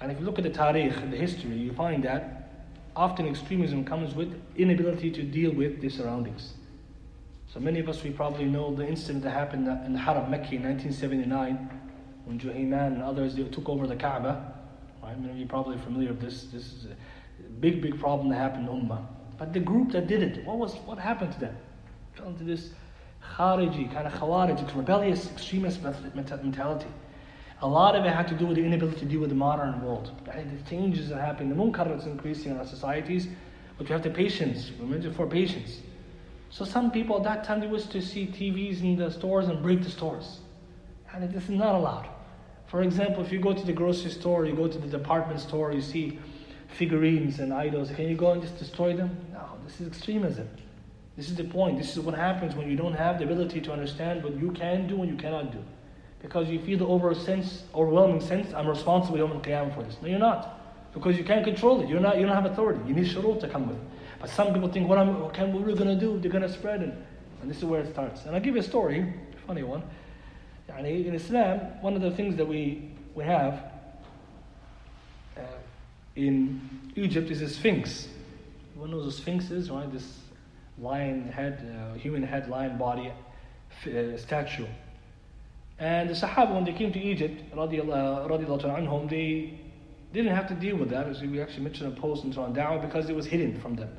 And if you look at the tariq, the history, you find that often extremism comes with inability to deal with the surroundings. So many of us, we probably know the incident that happened in the Haram Mecca in 1979, when Juhayman and others, they took over the Kaaba. Right? Many of you are probably familiar with this. This is a big problem that happened in Ummah. But the group that did it, what happened to them? Fell into this khariji, kind of khawarij, rebellious, extremist mentality. A lot of it had to do with the inability to deal with the modern world. The changes that happen, the munkar that's increasing in our societies, but we have the patience. We mentioned for patience. So some people at that time, they used to see TVs in the stores and break the stores. And this is not allowed. For example, if you go to the grocery store, you go to the department store, you see figurines and idols, can you go and just destroy them? No, this is extremism. This is the point. This is what happens when you don't have the ability to understand what you can do and you cannot do. Because you feel the overwhelming sense, I'm responsible Yawm al-Qiyamah for this. No, you're not. Because you can't control it. You don't have authority. You need shurut to come with. But some people think, what are we going to do? They're going to spread it. And this is where it starts. And I'll give you a story, a funny one. In Islam, one of the things that we have in Egypt is a sphinx. Everyone knows what a sphinx is, right? This lion head, human head, lion body statue. And the Sahaba, when they came to Egypt, radiallahu anhum, they didn't have to deal with that, as we actually mentioned in a post in Quran Da'wah, because it was hidden from them.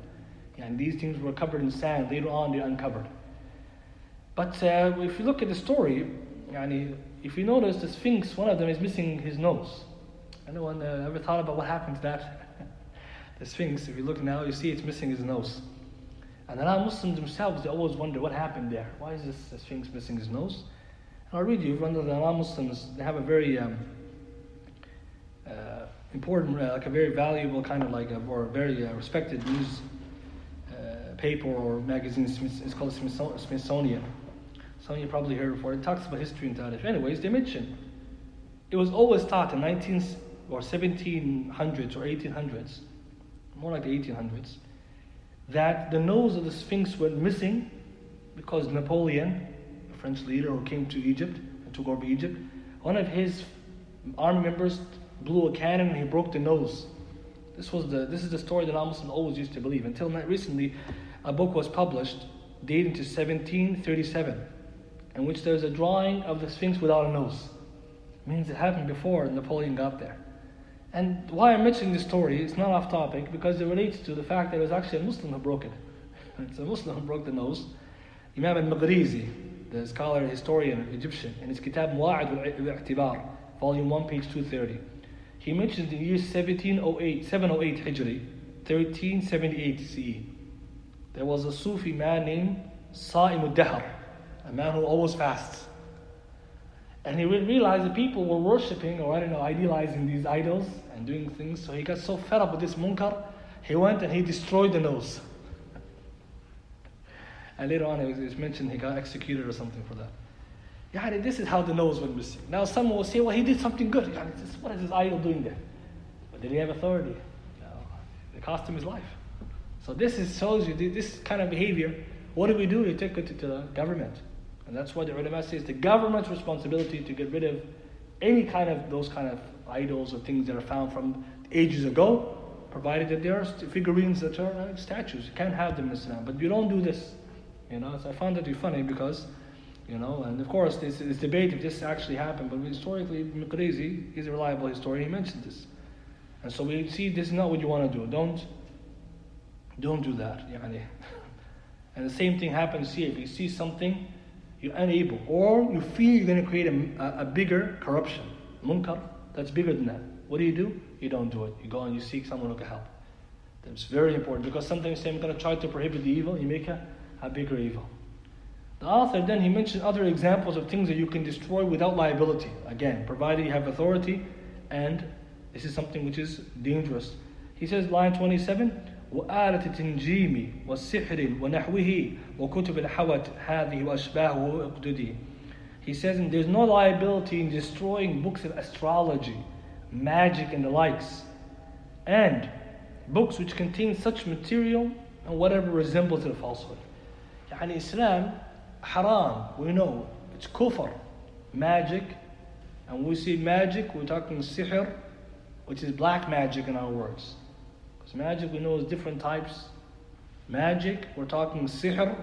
And these things were covered in sand. Later on, they're uncovered. But if you look at the story, if you notice the Sphinx, one of them is missing his nose. Anyone ever thought about what happened to that? The Sphinx, if you look now, you see it's missing his nose. And the non-Muslims themselves, they always wonder what happened there. Why is this Sphinx missing his nose? And I'll read you, one of the non-Muslims, they have a very important, like a very valuable kind of or very respected news paper or magazine. It's called Smithsonian. Some of you probably heard before. It talks about history and Tarikh. Anyways, they mention it was always taught in 1700s or 1800s more like the 1800s, that the nose of the Sphinx went missing because Napoleon, a French leader who came to Egypt and took over Egypt, one of his army members blew a cannon and he broke the nose. This is the story that non-Muslims always used to believe. Until recently, a book was published dating to 1737, in which there's a drawing of the Sphinx without a nose. It means it happened before Napoleon got there. And why I'm mentioning this story, it's not off topic, because it relates to the fact that it was actually a Muslim who broke it. It's a Muslim who broke the nose. Imam al-Maghrizi, the scholar and historian Egyptian, in his Kitab Mu'a'id al-I'tibar, volume 1, page 230, he mentions in the year 708 Hijri, 1378 CE, there was a Sufi man named Sa'im al-Dahr, a man who always fasts. And he realized that people were worshipping, or idealizing these idols and doing things. So he got so fed up with this munkar, he went and he destroyed the nose. And later on it was mentioned he got executed or something for that. This is how the nose went missing. Now someone will say, well, he did something good. What is this idol doing there? But did he have authority? No. It cost him his life. So this shows you this kind of behavior. What do? You take it to the government. And that's why the ulama says the government's responsibility to get rid of any kind of those kind of idols or things that are found from ages ago, provided that there are figurines that are statues. You can't have them in Islam. But you don't do this. So I found that to be funny because, and of course there's debate if this actually happened, but historically Ibn Qurazi, he's a reliable historian, he mentioned this. And so we see this is not what you want to do. Don't do that. And the same thing happens here. If you see something, you're unable, or you feel you're going to create a bigger corruption, munkar, that's bigger than that. What do? You don't do it. You go and you seek someone who can help. That's very important, because sometimes I'm going to try to prohibit the evil, you make a bigger evil. The author then, he mentioned other examples of things that you can destroy without liability. Again, provided you have authority, and this is something which is dangerous. He says, line 27, وآلة التنجيم والسحر ونحوه وكتب الحوت هذه وأشباهه اقتدي. He says, and there's no liability in destroying books of astrology, magic and the likes, and books which contain such material and whatever resembles a falsehood. Islam, haram, we know, it's kufr, magic, and when we say magic, we're talking sihr, which is black magic in our words. Because magic we know is different types. Magic, we're talking sihr,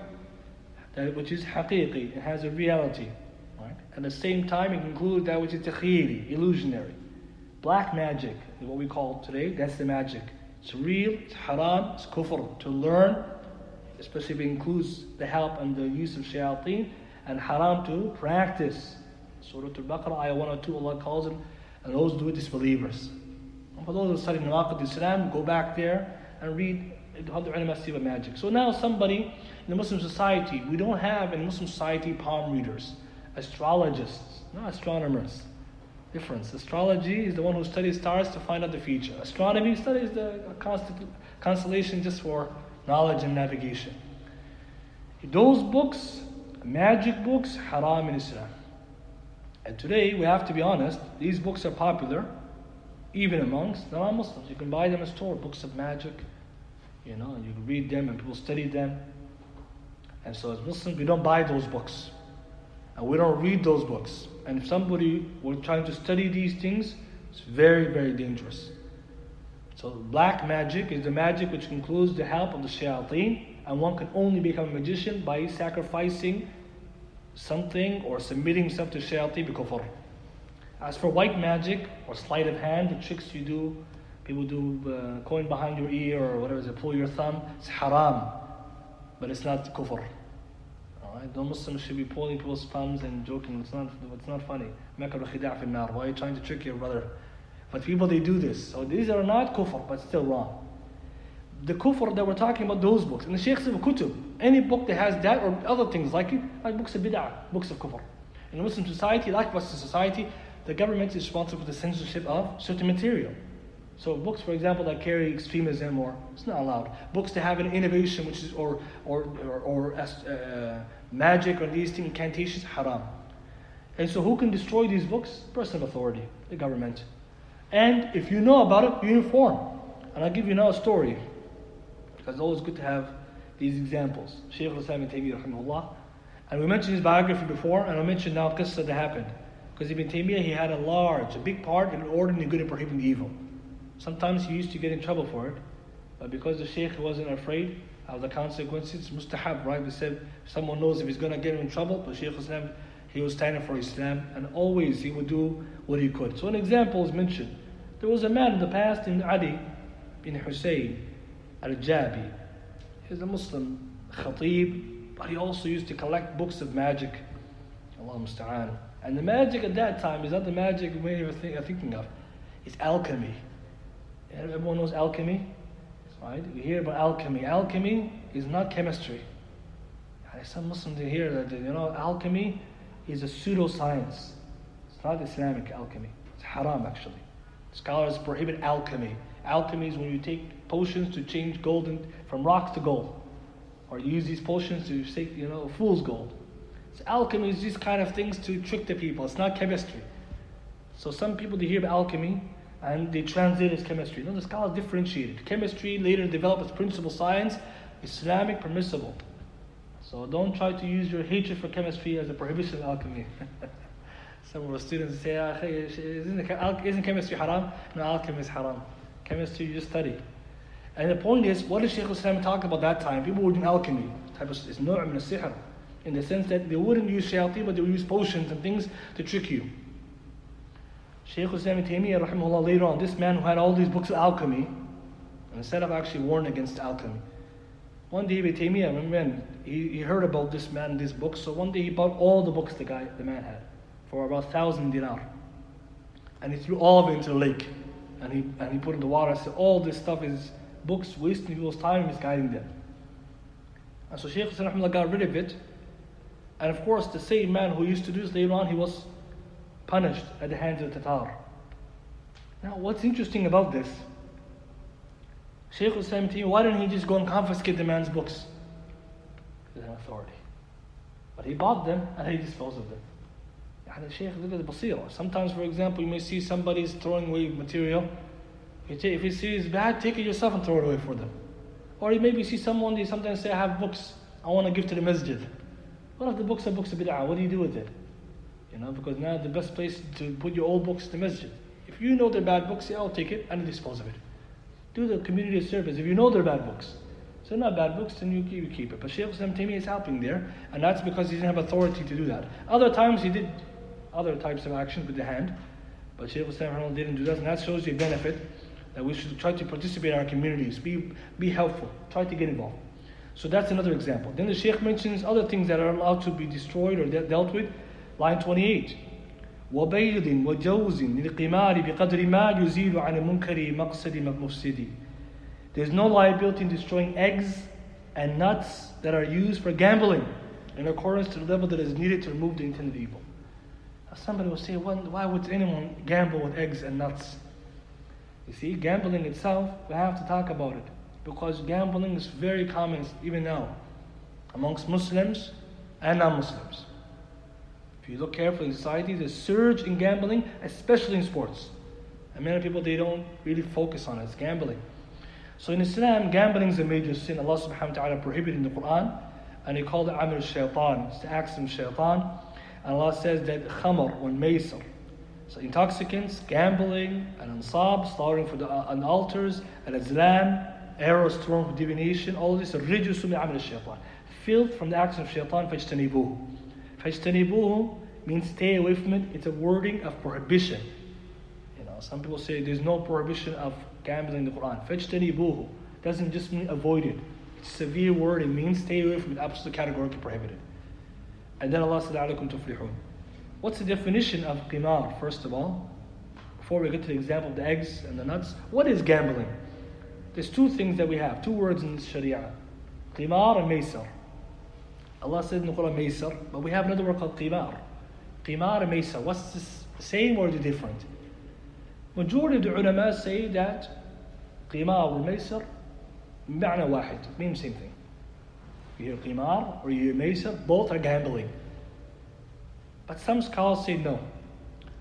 which is haqiqi, it has a reality. Right? At the same time, it includes that which is takhiri, illusionary. Black magic is what we call today, that's the magic. It's real, it's haram, it's kufr. To learn, especially if it includes the help and the use of shayateen, and haram to practice. Surah Al-Baqarah, ayah 102, Allah calls them, and those do it disbelievers. And for those who study Nawaqid Islam, go back there and read how the ulama say about magic. So now somebody in the Muslim society, we don't have in Muslim society palm readers, astrologists, not astronomers. Difference. Astrology is the one who studies stars to find out the future. Astronomy studies the constellation just for knowledge and navigation. Those books, magic books, haram in Islam. And today, we have to be honest, these books are popular, even amongst non-Muslims. You can buy them in a store, books of magic, and you can read them and people study them. And so as Muslims, we don't buy those books. And we don't read those books. And if somebody were trying to study these things, it's very, very dangerous. So black magic is the magic which includes the help of the shayateen, and one can only become a magician by sacrificing something or submitting himself to shayateen bi kufr. As for white magic or sleight of hand, the tricks you do, people do coin behind your ear or whatever it is, pull your thumb, it's haram, but it's not kufr. Alright, no Muslims should be pulling people's thumbs and joking. It's not funny. Why are you trying to trick your brother? But people, they do this. So these are not kufr, but still wrong. The kufr that we're talking about, those books. And the Shaykh said, kutub, any book that has that or other things like it, like books of bid'ah, books of kufr. In a Muslim society, like Western society, the government is responsible for the censorship of certain material. So books, for example, that carry extremism, or it's not allowed. Books that have an innovation, which is or magic or these things, incantations, haram. And so who can destroy these books? Person of authority, the government. And if you know about it, you inform. And I'll give you now a story, because it's always good to have these examples. Shaykh al-Islam Ibn Taymiyyah rahimahullah. And we mentioned his biography before, and I'll mention now qissa that happened. Because Ibn Taymiyyah, he had a big part in ordering good and prohibiting evil. Sometimes he used to get in trouble for it, but because the Shaykh wasn't afraid of the consequences, mustahab, right? We said someone knows if he's going to get him in trouble, but Shaykh al-Islam, he was standing for Islam, and always he would do what he could. So an example is mentioned. There was a man in the past named Ali bin Hussein al-Jabi. He's a Muslim khatib, but he also used to collect books of magic. Allah musta'an. And the magic at that time is not the magic many of us are thinking of. It's alchemy. Everyone knows alchemy, right? We hear about alchemy. Alchemy is not chemistry. Some Muslims hear that, alchemy is a pseudoscience. It's not Islamic alchemy. It's haram actually. Scholars prohibit alchemy. Alchemy is when you take potions to change gold from rocks to gold. Or you use these potions to take, fool's gold. So alchemy is these kind of things to trick the people. It's not chemistry. So some people, they hear about alchemy and they translate it as chemistry. No, the scholars differentiated. Chemistry later developed as principal science, Islamic permissible. So don't try to use your hatred for chemistry as a prohibition of alchemy. Some of our students say, isn't chemistry haram? No, alchemy is haram. Chemistry you just study. And the point is, what did Shaykh al-Islam talk about that time? People were doing alchemy. It's nur' min al-sihr. In the sense that they wouldn't use shayateen, but they would use potions and things to trick you. Shaykh al-Islam Ibn Taymiyyah rahimahullah, later on, this man who had all these books of alchemy, and instead of actually warning against alchemy, one day Ibn Taymiyyah, he heard about this man and this book, so one day he bought all the books the man had for about 1,000 dinar. And he threw all of it into the lake. And he put it in the water and said, all this stuff is books, wasting people's time, misguiding them. And so Shaykh al-Islam got rid of it. And of course, the same man who used to do this later on, he was punished at the hands of the Tatar. Now, what's interesting about this? Shaykh al-Islam, why didn't he just go and confiscate the man's books? He's an authority. But he bought them and he disposed of them. And the Shaykh, look at the basira. Sometimes, for example, you may see somebody's throwing away material. If you see it's bad, take it yourself and throw it away for them. Or you maybe see someone, they sometimes say, I have books I want to give to the masjid. What if the books are books of bid'ah? What do you do with it? Because now the best place to put your old books is the masjid. If you know they're bad books, say, I'll take it and dispose of it. Do the community a service. If you know they're bad books, so they're not bad books, then you keep it. But Shaykh al-Islam Taymiyyah is helping there, and that's because he didn't have authority to do that. Other times he did other types of actions with the hand, but Shaykh al-Islam didn't do that, and that shows you a benefit that we should try to participate in our communities, be helpful, try to get involved. So that's another example. Then the Shaykh mentions other things that are allowed to be destroyed or dealt with. Line 28. وَبَيْضٍ وَجَوْزٍ لِلْقِمَارِ بِقَدْرِ مَا يُزِيلُ عَنِ مُنْكَرِ مَقْصَدِ مُفْسِدِ. There's no liability in destroying eggs and nuts that are used for gambling in accordance to the level that is needed to remove the intended evil. Now somebody will say, why would anyone gamble with eggs and nuts? You see, gambling itself, we have to talk about it. Because gambling is very common even now amongst Muslims and non-Muslims. If you look carefully in society, there's a surge in gambling, especially in sports. And many people, they don't really focus on it. It's gambling. So in Islam, gambling is a major sin. Allah subhanahu wa ta'ala prohibited in the Quran. And He called it Amr al-Shaytan. It's the action of Shaytan. And Allah says that khamr and maysir. So intoxicants, gambling, and ansab, slaughtering on altars, and azlam, arrows thrown for divination, all this rijus min amal shaitan. Filth from the action of shaitan, fajtanibuhu. Fajtanibuhu means stay away from it. It's a wording of prohibition. Some people say there's no prohibition of gambling in the Quran. Fajtanibuhu doesn't just mean avoid it. It's a severe word. It means stay away from it, absolutely categorically prohibited. And then Allah said, "Alaykum tuflihun." What's the definition of qimar, first of all? Before we get to the example of the eggs and the nuts, what is gambling? There's two things that we have, two words in Sharia. Qimar and maysar. Allah said in the Quran maysar, but we have another word called qimar. Qimar and maysar. What's this, same or different? Majority of the ulama say that qimar and maysar معنى واحد, mean the same thing. You hear qimar or you hear maysar, both are gambling. But some scholars say no.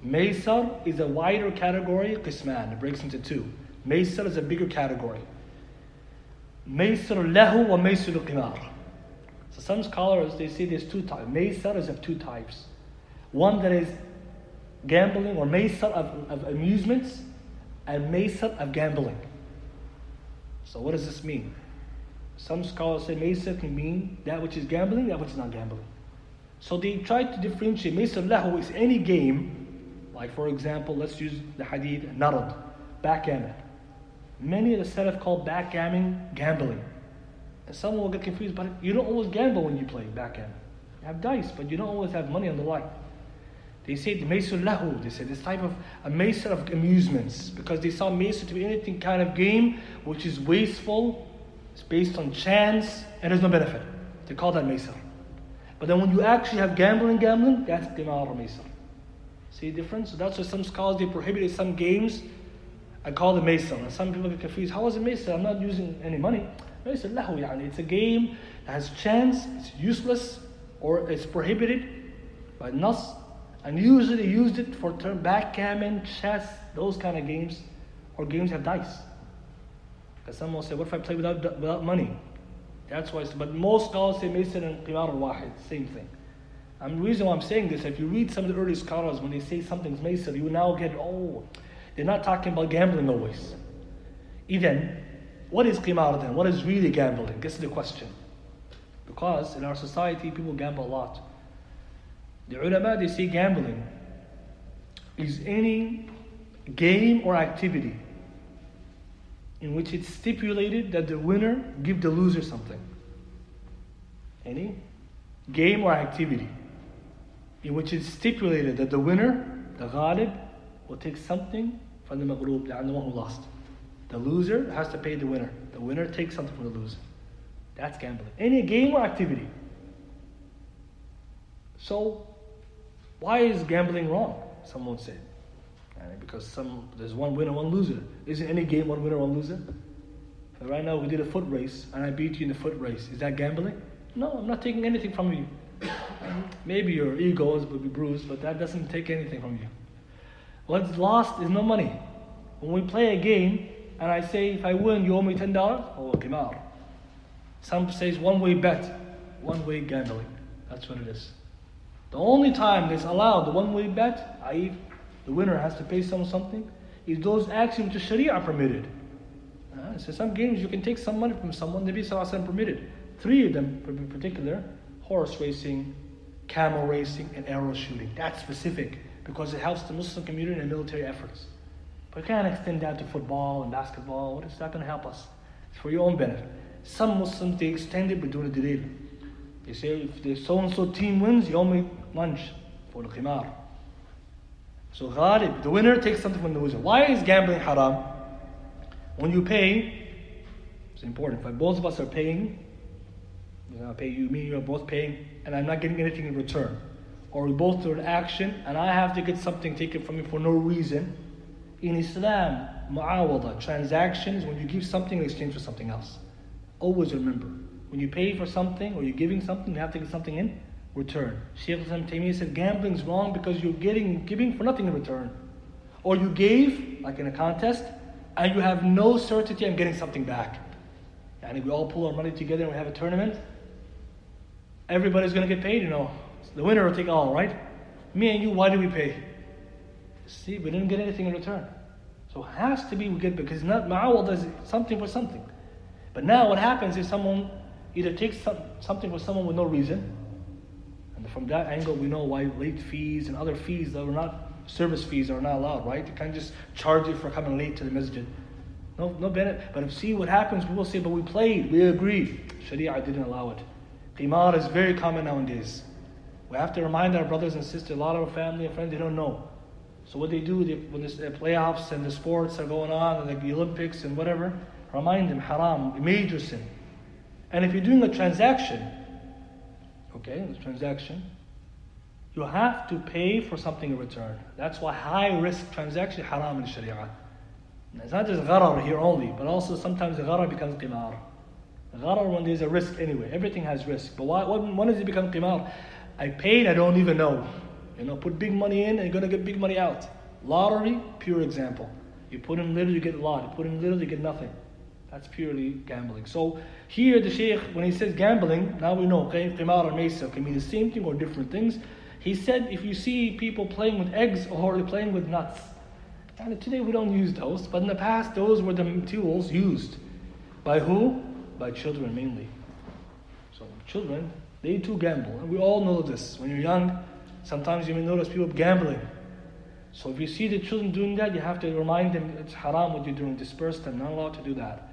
Maysar is a wider category, qisman, it breaks into two. Maysir is a bigger category. Maysir lahu wa maysir qimar. So some scholars, they say there's two types. Maysir is of two types. One that is gambling, or maysir of amusements, and maysir of gambling. So what does this mean? Some scholars say maysir can mean that which is gambling, that which is not gambling. So they try to differentiate. Maysir lahu is any game, like for example, let's use the hadith, narad, backgammon. Many of the Salaf call backgammon gambling. And some will get confused, but you don't always gamble when you play backgammon. You have dice, but you don't always have money on the line. They say the maysir lahu, they say this type of a maysir of amusements, because they saw maysir to be anything kind of game which is wasteful, it's based on chance, and there's no benefit. They call that maysir. But then when you actually have gambling, that's qimar or maysir. See the difference? So that's why some scholars, they prohibited some games. I call it maysir. And some people get confused. How is it maysir? I'm not using any money. Maysir lahu, yani. It's a game that has chance, it's useless, or it's prohibited by nas. And usually they used it for backgammon, chess, those kind of games, or games that have dice. Because some will say, what if I play without money? That's why. But most scholars say maysir and qimar al-wahid, same thing. And the reason why I'm saying this, if you read some of the early scholars, when they say something's maysir, you now get, they're not talking about gambling always. Then, what is qimar then? What is really gambling? This is the question. Because in our society, people gamble a lot. The ulama, they say gambling is any game or activity in which it's stipulated that the winner give the loser something. Any game or activity in which it's stipulated that the winner, the ghalib, will take something from the maghloob, the one who lost. The loser has to pay the winner. The winner takes something from the loser. That's gambling. Any game or activity. So, why is gambling wrong? Some won't say. Because there's one winner, one loser. Isn't any game one winner, one loser? So right now we did a foot race and I beat you in the foot race. Is that gambling? No, I'm not taking anything from you. Maybe your egos will be bruised, but that doesn't take anything from you. What's lost is no money. When we play a game and I say, if I win, you owe me $10, qimar. Some says one-way bet, one-way gambling. That's what it is. The only time that's allowed the one-way bet, i.e. the winner has to pay someone something, is those actions which the Sharia permitted. So some games you can take some money from someone, Nabi Sallallahu Alaihi Wasallam permitted. 3 of them in particular: horse racing, camel racing, and arrow shooting. That's specific because it helps the Muslim community in military efforts. But we can't extend that to football and basketball. What is that going to help us? It's for your own benefit. Some Muslims, they extend it by doing a dalil. They say, if the so-and-so team wins, you owe me lunch for the qimar. So ghalib, the winner takes something from the loser. Why is gambling haram? When you pay, it's important. If both of us are paying, I pay you, me, you are both paying, and I'm not getting anything in return. Or we both do an action, and I have to get something taken from you for no reason. In Islam, mu'awada, transaction is when you give something in exchange for something else. Always remember, when you pay for something or you're giving something, you have to get something in return. Shaykh Ibn Taymiyyah said gambling is wrong because you're giving for nothing in return. Or you gave, like in a contest, and you have no certainty of getting something back. And we all pull our money together and we have a tournament. Everybody's going to get paid, The winner will take all, right? Me and you, why do we pay? See, we didn't get anything in return. So it has to be we get, because not ma'awad is something for something. But now what happens is someone either takes something for someone with no reason, and from that angle we know why late fees and other fees that are not service fees are not allowed, right? You can't just charge you for coming late to the masjid. No benefit. But see what happens, people say, but we played, we agreed. Sharia didn't allow it. Qimar is very common nowadays. We have to remind our brothers and sisters, a lot of our family and friends, they don't know. So what they do, when the playoffs and the sports are going on, and the Olympics and whatever, remind them, haram, major sin. And if you're doing a transaction, you have to pay for something in return. That's why high-risk transaction haram in Sharia. It's not just gharar here only, but also sometimes the gharar becomes qimar. Gharar when there's a risk anyway. Everything has risk. But when does it become qimar? I paid, I don't even know. Put big money in and you're going to get big money out. Lottery, pure example. You put in little, you get a lot. You put in little, you get nothing. That's purely gambling. So here the Shaykh, when he says gambling, now we know qimar or maysir can mean the same thing or different things. He said if you see people playing with eggs or playing with nuts, and today we don't use those, but in the past those were the tools used. By who? By children mainly. So children, they too gamble. And we all know this. When you're young, sometimes you may notice people gambling. So if you see the children doing that, you have to remind them it's haram what you're doing. Disperse them, not allowed to do that.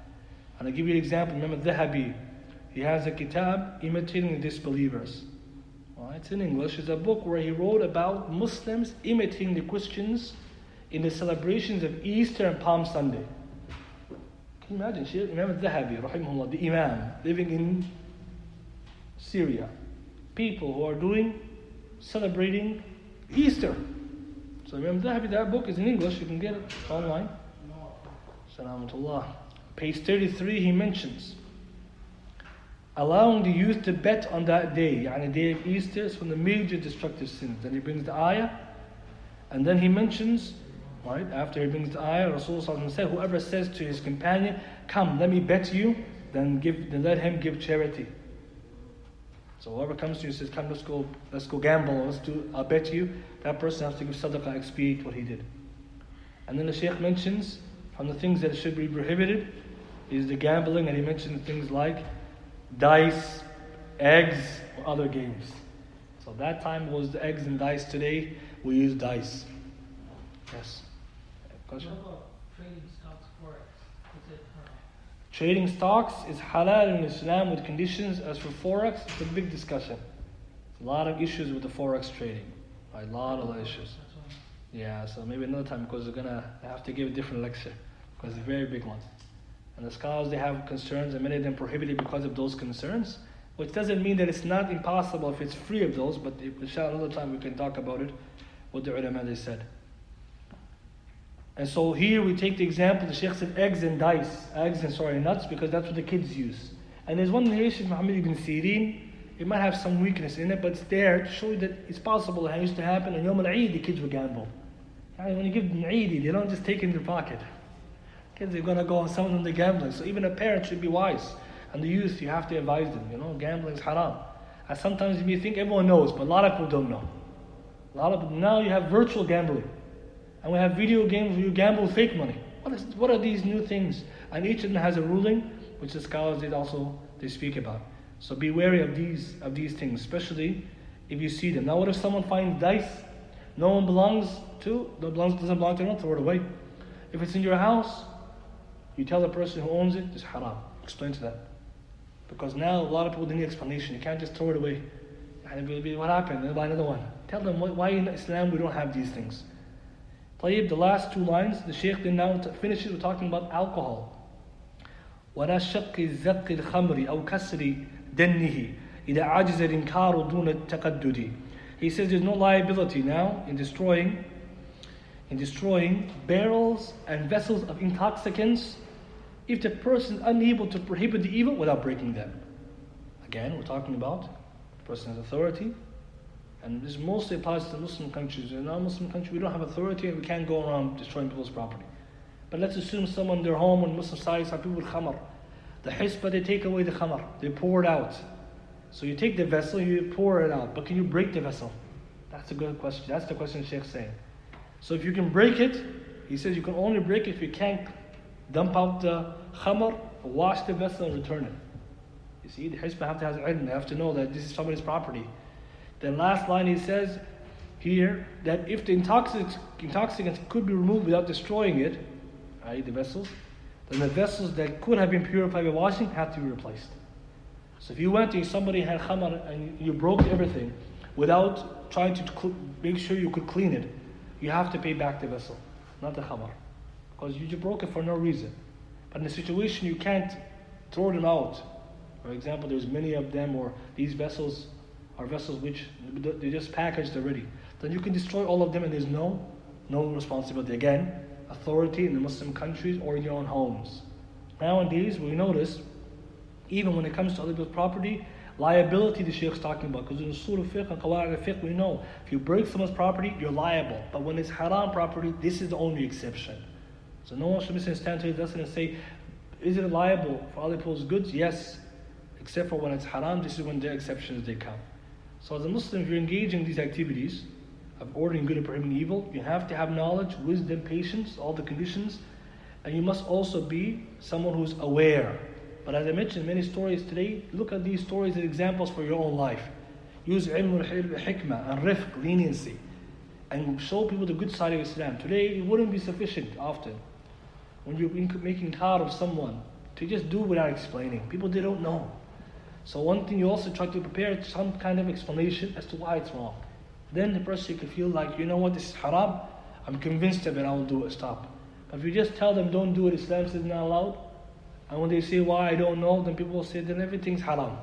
And I'll give you an example. Remember Dhahabi. He has a kitab imitating the disbelievers. Well, it's in English. It's a book where he wrote about Muslims imitating the Christians in the celebrations of Easter and Palm Sunday. Can you imagine? Imam Dhahabi, rahimahullah, the Imam, living in Syria. People who are celebrating Easter. So Imam Dhahabi, that book is in English, you can get it online. Salamatullah. Page 33, he mentions allowing the youth to bet on that day, the day of Easter, is from the major destructive sins. Then he brings the ayah, and then he mentions, right, after he brings the ayah, Rasulullah said, whoever says to his companion, come, let me bet you, then let him give charity. So whoever comes to you and says, come, let's go gamble, I'll bet you, that person has to give sadaqah, expiate what he did. And then the Shaykh mentions, from the things that should be prohibited, is the gambling, and he mentioned things like dice, eggs, or other games. So that time was the eggs and dice. Today, we use dice. Yes. Question? What about trading stocks, forex? Is it haram? Trading stocks is halal in Islam with conditions. As for forex, it's a big discussion. A lot of issues with the forex trading. Right? A lot of issues. Yeah, so maybe another time, because we're gonna have to give a different lecture, because it's a very big one. And the scholars, they have concerns, and many of them prohibited because of those concerns, which doesn't mean that it's not impossible if it's free of those, but inshallah another time we can talk about it, what the ulama they said. And so here we take the example, the Shaykh said eggs and nuts, because that's what the kids use. And there's one narration, Muhammad ibn Sirin, it might have some weakness in it, but it's there to show you that it's possible. It used to happen on Yawm al-Eid, the kids would gamble. And when you give them Eid, they don't just take it in their pocket. Kids are going to go on some of them, they're gambling. So even a parent should be wise. And the youth, you have to advise them, gambling is haram. And sometimes you think everyone knows, but a lot of people don't know. Now you have virtual gambling. And we have video games where you gamble with fake money. What are these new things? And each of them has a ruling, which the scholars they speak about. So be wary of these things, especially if you see them. Now what if someone finds dice no one doesn't belong to anyone, throw it away. If it's in your house, you tell the person who owns it, it's haram. Explain to them. Because now a lot of people need explanation. You can't just throw it away. And what happened? They'll buy another one. Tell them why in Islam we don't have these things. Tayyib, the last two lines, the Shaykh then now finishes with talking about alcohol. وَلَا شَقِّ الزَّقِّ الْخَمْرِ أَوْ كَسْرِ دَنِّهِ إِذَا عَجِزَ الْإِنْكَارُ دُونَ التَّقَدُّدِ. He says there's no liability now in destroying barrels and vessels of intoxicants if the person is unable to prohibit the evil without breaking them. Again, we're talking about the person has authority, and this mostly applies to Muslim countries. In our Muslim country, we don't have authority and we can't go around destroying people's property. But let's assume someone in their home in Muslim society, some people with khamar. The hisbah, they take away the khamar, they pour it out. So you take the vessel, you pour it out, but can you break the vessel? That's a good question. That's the question the Sheikh's saying. So if you can break it, he says you can only break it if you can't dump out the khamar, wash the vessel and return it. You see, the hisbah have to have ilm, they have to know that this is somebody's property. Then last line he says here that if the intoxicants could be removed without destroying it, i.e. the vessels, then the vessels that could have been purified by washing have to be replaced. So if you went and somebody had khamar and you broke everything without trying to make sure you could clean it, you have to pay back the vessel, not the khamar. Because you just broke it for no reason. But in a situation you can't throw them out. For example, there's many of them, or these vessels are vessels which they're just packaged already. Then you can destroy all of them and there's no responsibility. Again, authority in the Muslim countries or in your own homes. Nowadays, we notice, even when it comes to other people's property, liability the Sheikh's talking about. Because in Usul al-Fiqh and Qawa'id al-Fiqh, we know if you break someone's property, you're liable. But when it's haram property, this is the only exception. So no one should misunderstand today's lesson and say, is it liable for other people's goods? Yes, except for when it's haram. This is when the exceptions they come. So as a Muslim, if you're engaging in these activities of ordering good and prohibiting evil, you have to have knowledge, wisdom, patience, all the conditions, and you must also be someone who's aware. But as I mentioned, many stories today, look at these stories as examples for your own life. Use ilm al-hikmah and rifq, leniency, and show people the good side of Islam. Today, it wouldn't be sufficient often when you're making khar of someone to just do without explaining. People, they don't know. So one thing, you also try to prepare some kind of explanation as to why it's wrong. Then the person can feel like, you know what, this is haram, I'm convinced of it, I will do it, stop. But if you just tell them don't do it, Islam says it's not allowed, and when they say why I don't know, then people will say then everything's haram.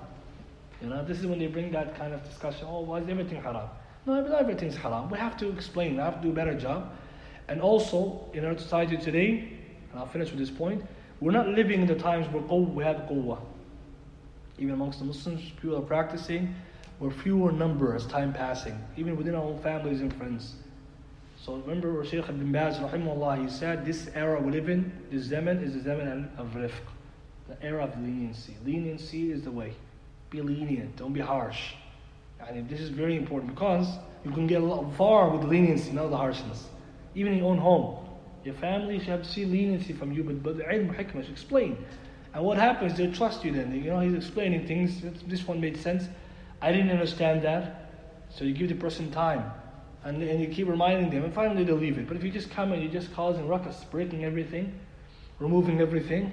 You know, this is when they bring that kind of discussion, oh, why is everything haram? No, not everything's haram. We have to explain, we have to do a better job. And also, in our society today, and I'll finish with this point, we're not living in the times where we have quwwah. Even amongst the Muslims, people are practicing, we're fewer number as time passing, even within our own families and friends. So remember Shaykh Ibn Baz, rahimahullah, he said, this era we live in, this zaman is the zaman of rifq, the era of leniency. Leniency is the way. Be lenient, don't be harsh. And this is very important because you can get a lot far with leniency, not the harshness. Even in your own home. Your family should have to see leniency from you, but the ilm hikmah should explain. And what happens, they trust you then. You know, he's explaining things, this one made sense. I didn't understand that. So you give the person time. And you keep reminding them, and finally they'll leave it. But if you just come and you're just causing ruckus, breaking everything, removing everything,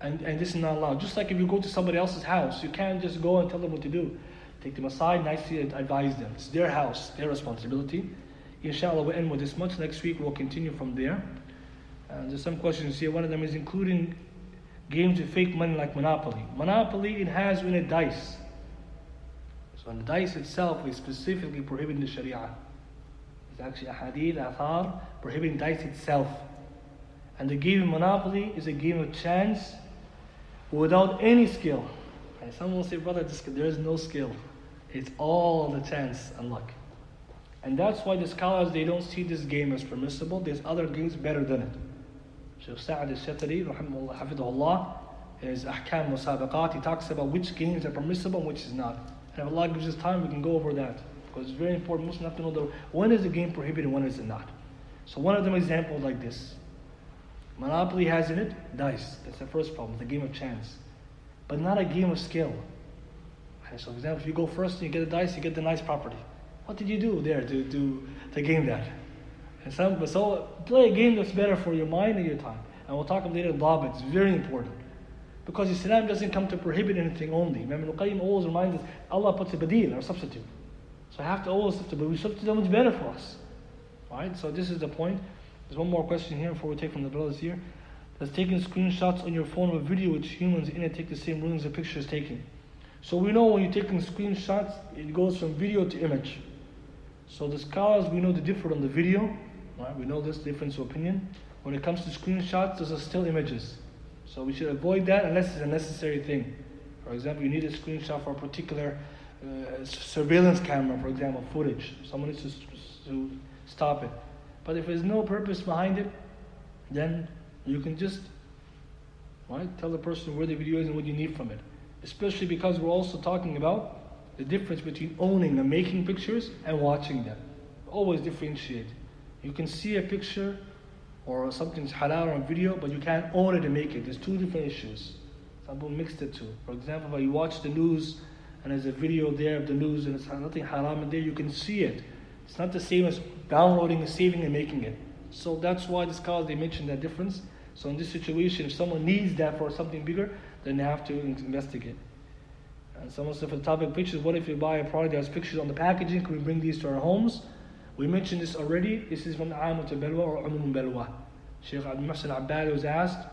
and this is not allowed. Just like if you go to somebody else's house, you can't just go and tell them what to do. Take them aside, nicely advise them. It's their house, their responsibility. Inshallah, we'll end with this much. Next week we'll continue from there. There's some questions here. One of them is including games with fake money like Monopoly. Monopoly, it has in it dice. So the dice itself is specifically prohibited in the Sharia. It's actually a hadith, athar, prohibiting dice itself. And the game of Monopoly is a game of chance without any skill. And someone will say, brother, there is no skill. It's all the chance and luck. And that's why the scholars, they don't see this game as permissible. There's other games better than it. Shaykh Sa'ad al-Shatari, rahimahullah, hafidhahullah, is Ahkam Musabaqat. He talks about which games are permissible and which is not. And if Allah gives us time, we can go over that. Because it's very important. Muslims have to know when is the game prohibited and when is it not. So one of them examples like this. Monopoly has in it dice. That's the first problem, the game of chance. But not a game of skill. So for example, if you go first and you get a dice, you get the nice property. What did you do there to gain that? And so play a game that's better for your mind and your time. And we'll talk about later about it. It's very important. Because Islam doesn't come to prohibit anything only. Imam al-Qayyim always reminds us, Allah puts a badil, or substitute. So I have to always substitute, but we substitute that much better for us. Alright, so this is the point. There's one more question here before we take from the brothers here. Does taking screenshots on your phone of a video with humans in it take the same rulings as pictures taken? So we know when you're taking screenshots, it goes from video to image. So the scholars, we know the difference on the video. Right? We know this difference of opinion. When it comes to screenshots, those are still images. So we should avoid that unless it's a necessary thing. For example, you need a screenshot for a particular surveillance camera, for example, footage. Someone needs to stop it. But if there's no purpose behind it, then you can just tell the person where the video is and what you need from it. Especially because we're also talking about the difference between owning and making pictures and watching them. Always differentiate. You can see a picture or something's halal on video, but you can't own it and make it. There's two different issues. Some people mix the two. For example, if you watch the news and there's a video there of the news and it's nothing haram in there, you can see it. It's not the same as downloading and saving and making it. So that's why the scholars, they mention that difference. So in this situation, if someone needs that for something bigger, then they have to investigate. And someone said for the topic of pictures, what if you buy a product that has pictures on the packaging? Can we bring these to our homes? We mentioned this already. This is from Amut Balwa or Umum Balwa. Shaykh Abdul Hassan Abbad was asked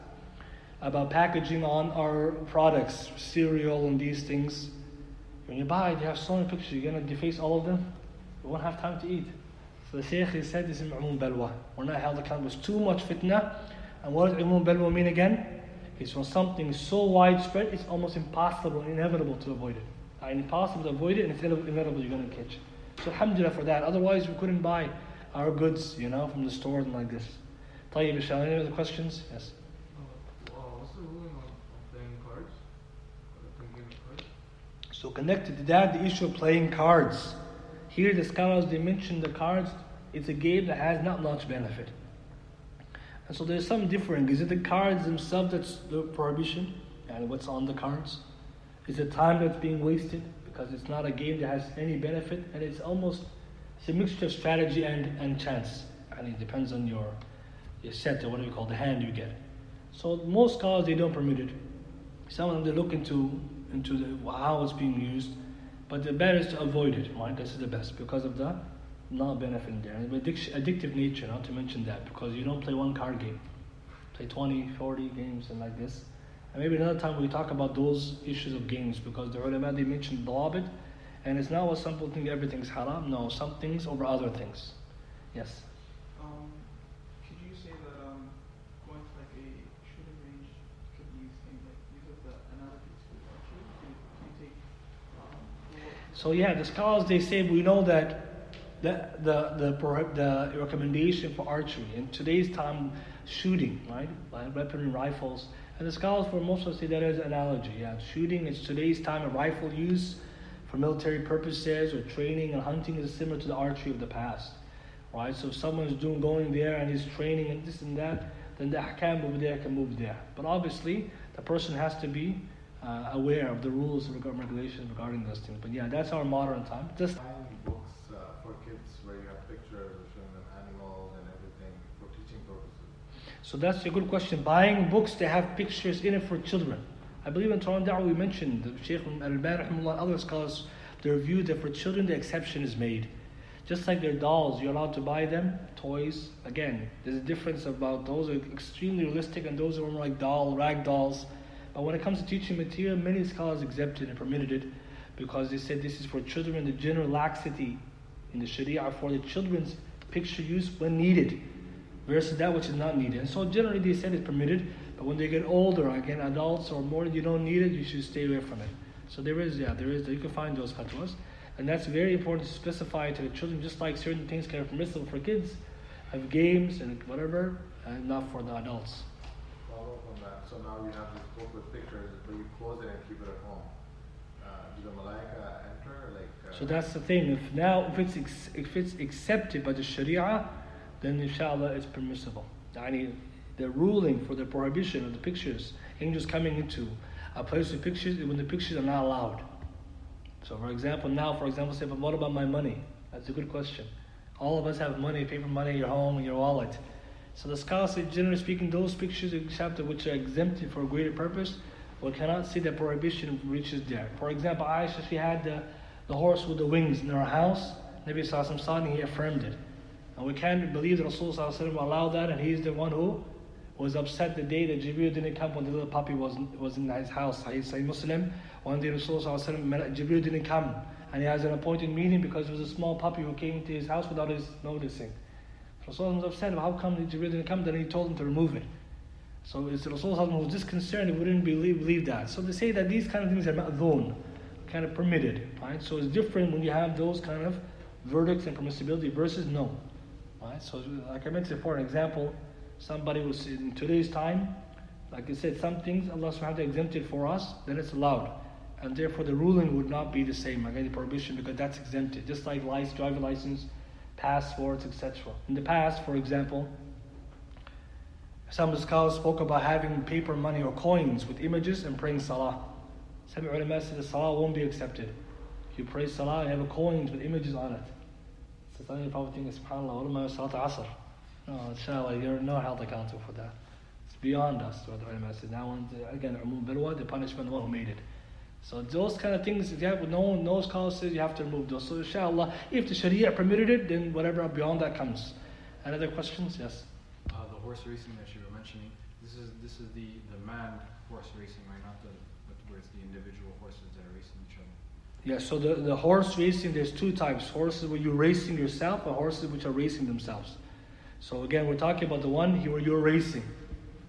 about packaging on our products, cereal and these things. When you buy it, you have so many pictures. You're going to deface all of them? You won't have time to eat. So the Shaykh, he said this is Umum Balwa. We're not held accountable. It's too much fitna. And what does Umum Balwa mean again? It's when something is so widespread, it's almost impossible and inevitable to avoid it. Impossible to avoid it, and it's inevitable you're going to catch it. So alhamdulillah for that. Otherwise, we couldn't buy our goods, from the stores and like this. طيب, inshallah, any other questions? Yes. What's the ruling on playing cards? Playing game of cards? So connected to that, the issue of playing cards. Here the scholars, they mention the cards, it's a game that has not much benefit. And so there's some difference. Is it the cards themselves that's the prohibition? And what's on the cards? Is it time that's being wasted? Because it's not a game that has any benefit, and it's a mixture of strategy and chance. And it depends on your set, or what do you call the hand you get. So most scholars, they don't permit it. Some of them, they look into how it's being used, but the better is to avoid it, right? This is the best because of the non-benefit in there. And the addictive nature, not to mention that, because you don't play one card game. Play 20, 40 games and like this. And maybe another time we talk about those issues of games, because the ulama, they mentioned dawabit, and it's not what some people think everything's haram. No, some things over other things. Yes? Could you say that going to like a shooting range could use things like use of the analogies with archery? Can you take So yeah, the scholars, they say we know that the recommendation for archery in today's time, shooting, right, like weapon rifles, and the scholars for most of us say that is an analogy. Yeah, shooting is today's time of rifle use for military purposes or training and hunting is similar to the archery of the past, right? So if someone's going there and he's training and this and that, then the ahkam over there can move there. But obviously, the person has to be aware of the rules and regulations regarding those things. But yeah, that's our modern time. Just buying books for kids where you have pictures or showing them animals and everything for teaching purposes. So that's a good question. Buying books that have pictures in it for children. I believe in Al-Mardaawi we mentioned, the Shaykh Al-Albani and other scholars, they reviewed that for children the exception is made. Just like their dolls, you're allowed to buy them, toys. Again, there's a difference about those are extremely realistic and those are more like rag dolls. But when it comes to teaching material, many scholars exempted and permitted it because they said this is for children and the general laxity in the Sharia for the children's picture use when needed versus that which is not needed. And so generally they said it's permitted, but when they get older, again adults or more, you don't need it, you should stay away from it. So there is, you can find those fatwas. And that's very important to specify to the children, just like certain things can be permissible for kids, have games and whatever, and not for the adults. Follow up on that. So now you have this book with pictures, but you close it and keep it at home. Do the malaika enter? So that's the thing. If it's accepted by the Sharia, then inshallah it's permissible. The ruling for the prohibition of the pictures, angels coming into a place with pictures, when the pictures are not allowed. So for example, say, but what about my money? That's a good question. All of us have money, paper money in your home, in your wallet. So the scholars say, generally speaking, those pictures except which are exempted for a greater purpose, we cannot see that prohibition reaches there. For example, Aisha, she had the horse with the wings in her house. Nabi Sallallahu Alaihi Wasallam saw it and he affirmed it. And we can't believe that Rasulullah Sallallahu Alaihi Wasallam allowed that, and he's the one who was upset the day that Jibreel didn't come when the little puppy was in his house. Sahih Muslim, one day Rasulullah Sallallahu Alaihi Wasallam, Jibreel didn't come, and he has an appointed meeting because there was a small puppy who came to his house without his noticing. Rasulullah was upset, how come Jibreel didn't come? Then he told him to remove it. So it's Rasulullah was just concerned, he wouldn't believe that. So they say that these kind of things are ma'dhoon, kind of permitted, right? So it's different when you have those kind of verdicts and permissibility versus no, right? So like I mentioned for an example, somebody was in today's time, like I said, some things Allah subhanahu wa ta'ala exempted for us, then it's allowed. And therefore the ruling would not be the same, again the prohibition, because that's exempted. Just like driver license, passports, etc. In the past, for example, some of the scholars spoke about having paper money or coins with images and praying salah. Some ulama said the salah won't be accepted. If you pray salah and have coins with images on it. So some people probably think, subhanAllah, ulama salat asr. No, inshallah, you're not held accountable for that. It's beyond us, what the ulama said. Now, again, the punishment of the one who made it. So those kind of things, if you have no scholars says you have to remove those. So inshallah, if the Sharia permitted it, then whatever beyond that comes. Any other questions? Yes. The horse racing that you were mentioning, this is the manned horse racing, right? Not where it's the individual horses that are racing each other. Yeah, so the horse racing, there's two types. Horses where you're racing yourself, and horses which are racing themselves. So again, we're talking about the one where you're racing.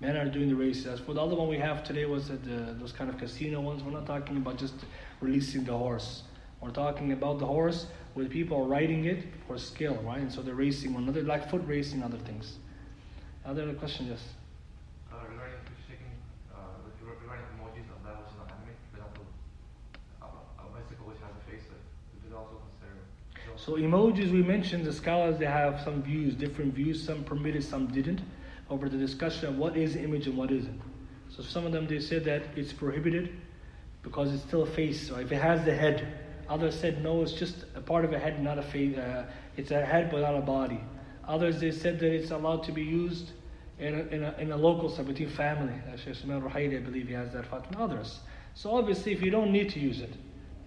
Men are doing the races. As for the other one we have today was those kind of casino ones. We're not talking about just releasing the horse. We're talking about the horse where people are riding it for skill, right? And so they're racing one another, like foot racing, other things. Other question, yes. Regarding picture taking, regarding emojis of that which is not anime, for example, a bicycle which has a face, is it also considered? So emojis, we mentioned the scholars, they have some views, different views, some permitted, some didn't, over the discussion of what is image and what isn't. So some of them, they said that it's prohibited because it's still a face, or if it has the head. Others said no, it's just a part of a head, not a face, it's a head but not a body. Others, they said that it's allowed to be used in a local setting between family. Shaykh Sulaymaan Ruhaili, I believe he has that fatwa, and others. So obviously if you don't need to use it,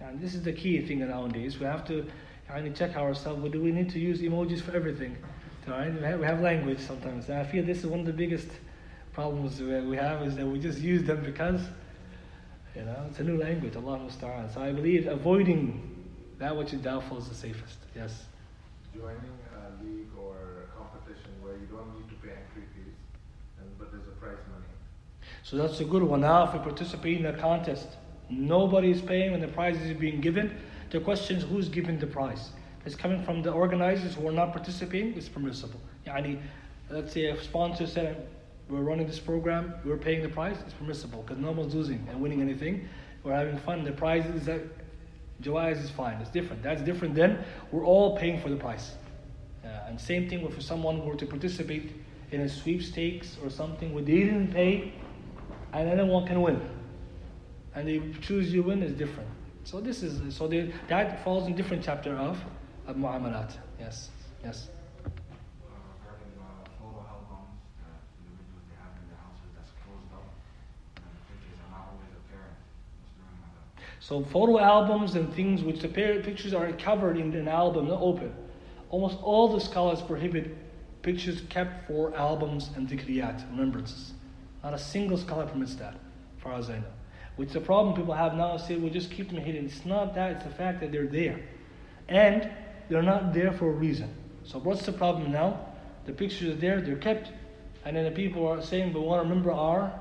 and this is the key thing nowadays, we have to check ourselves, well, do we need to use emojis for everything? Right? We have language sometimes. And I feel this is one of the biggest problems we have, is that we just use them because, it's a new language, Allah musta'an. So I believe avoiding that which is doubtful is the safest. Yes? Joining a league or a competition where you don't need to pay entry fees, but there's a prize money. So that's a good one. Now if we participate in a contest, nobody is paying when the prize is being given, the question is who's giving the prize. If it's coming from the organizers who are not participating, it's permissible. Let's say a sponsor said, we're running this program, we're paying the prize, it's permissible because no one's losing and winning anything. We're having fun. The prize is that jawaiz is fine. It's different. That's different than we're all paying for the prize. And same thing if someone were to participate in a sweepstakes or something where they didn't pay and anyone can win. And they choose you win is different. So that falls in different chapter of Mu'amalat. Yes. Yes. Regarding photo albums that individuals they have in their houses that's closed up, and the pictures are not always apparent. What's going on with that? So photo albums and things which the pictures are covered in an album, not open. Almost all the scholars prohibit pictures kept for albums and dhikriyat, remembrances. Not a single scholar permits that, as far as I know. Which the problem people have now is say, we'll just keep them hidden. It's not that, it's the fact that they're there. And they're not there for a reason. So what's the problem now? The pictures are there, they're kept. And then the people are saying, we want to remember our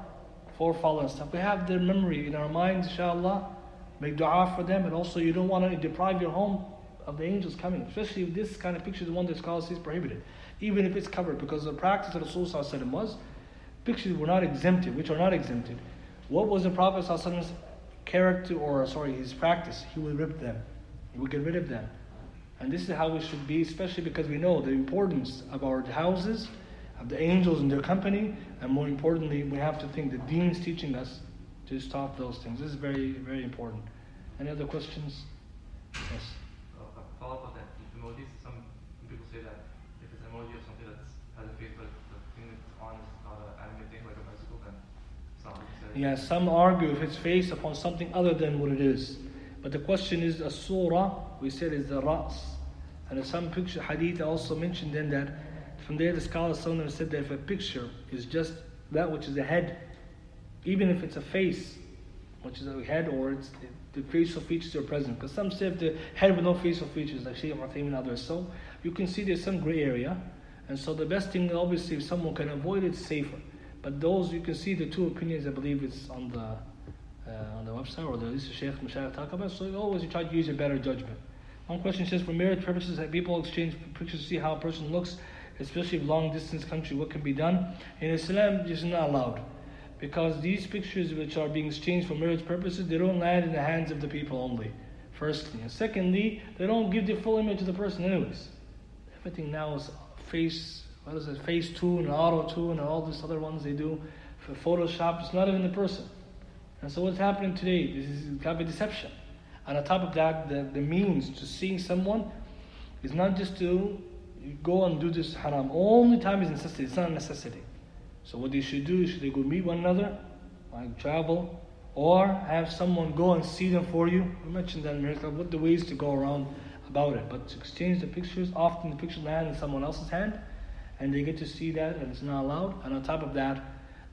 forefathers and stuff. We have their memory in our minds, inshallah. Make dua for them. And also you don't want to deprive your home of the angels coming. Especially if this kind of picture is the one that scholars say is prohibited. Even if it's covered. Because the practice of Rasulullah was, pictures were not exempted, which are not exempted. What was the Prophet's character, his practice? He would rip them. He would get rid of them. And this is how we should be, especially because we know the importance of our houses, of the angels and their company, and more importantly, we have to think the Deen is teaching us to stop those things. This is very, very important. Any other questions? Yes. Follow up on that. Emojis, some people say that if it's an emoji of something that has a face, but the thing it's on is not an anime thing, like a bicycle, then it's not considered. Yeah, some argue if it's based upon something other than what it is. But the question is, a surah, we said, is the ra's. And in some picture hadith also mentioned then that from there the scholars said that if a picture is just that which is the head, even if it's a face, which is a head, or it's the facial features are present. Because some say if the head with no facial features, like Shaykh Mu'taim and others, so you can see there's some gray area. And so the best thing, obviously, if someone can avoid it, it's safer. But those, you can see the two opinions, I believe it's on the website, or the Shaykh Mashayikh talk about. So you try to use your better judgment. One question says, for marriage purposes, that people exchange pictures to see how a person looks, especially in long distance country, what can be done? In Islam, this is not allowed. Because these pictures which are being exchanged for marriage purposes, they don't land in the hands of the people only, firstly. And secondly, they don't give the full image of the person anyways. Everything now is Facetune and Auto-Tune and all these other ones they do for Photoshop. It's not even the person. And so what's happening today? This is kind of a deception. And on top of that, the means to seeing someone is not just to go and do this haram. Only time is necessity. It's not a necessity. So what they should do is they go meet one another, like travel, or have someone go and see them for you. We mentioned that in America, what the ways to go around about it. But to exchange the pictures, often the pictures land in someone else's hand, and they get to see that, and it's not allowed. And on top of that,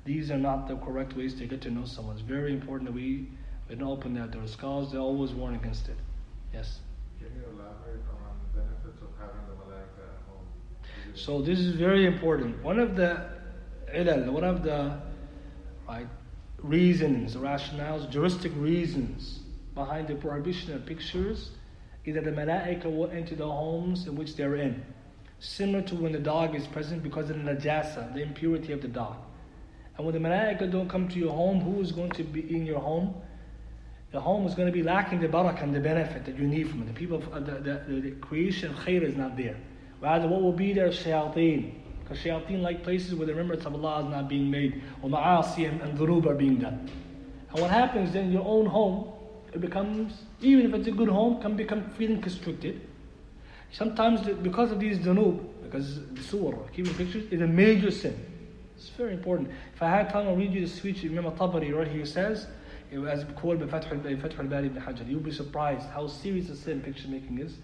these are not the correct ways to get to know someone. It's very important that we don't open that door. Scholars, they always warn against it. Yes? Can you elaborate on benefits of having the malaika at home? So this is very important. One of the reasons, rationales, juristic reasons behind the prohibition of pictures is that the malaika will enter the homes in which they're in. similar to when the dog is present because of the najasa, the impurity of the dog. And when the malaika don't come to your home, who is going to be in your home? The home is going to be lacking the barakah and the benefit that you need from it. The people, the creation of khair is not there. Rather, what will be there is shayateen. Because shayateen like places where the remembrance of Allah is not being made, or ma'asi and dhunub are being done. And what happens then, your own home, it becomes, even if it's a good home, can become feeling constricted. Sometimes because of these dhunub, because the surah, keeping pictures, is a major sin. It's very important. If I had time, I'll read you the speech Imam al-Tabari right here says, as quoted by Fath al-Bari Ibn Hajar. You'll be surprised how serious a sin picture making is.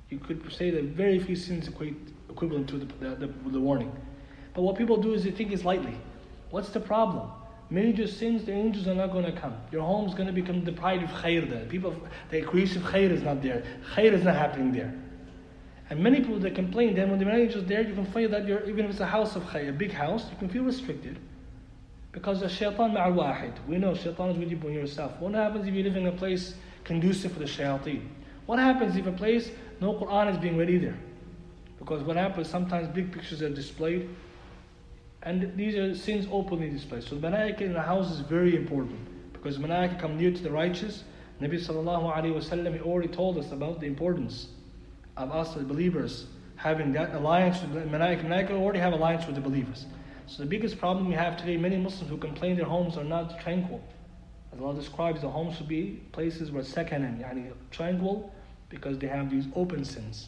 You could say that very few sins equivalent to the warning. But what people do is they think it's lightly. What's the problem? Major sins, the angels are not going to come. Your home is going to become deprived of khair there. The creation of khair is not there. Khair is not happening there. And many people that complain, then when the angels are there, you can feel that even if it's a house of khair, a big house, you can feel restricted. Because the shaitan ma'al wahid. We know shaitan is with you by yourself. What happens if you live in a place conducive for the shayateen? What happens if a place, no Quran is being read either? Because what happens, sometimes big pictures are displayed, and these are sins openly displayed. So the malaika in the house is very important, because malaika come near to the righteous. Nabi sallallahu alayhi wa sallam, he already told us about the importance of us, the believers, having that alliance with the malaika. Malaika already have alliance with the believers. So the biggest problem we have today, many Muslims who complain their homes are not tranquil. As Allah describes, the homes should be places where sakanan, yani tranquil, because they have these open sins.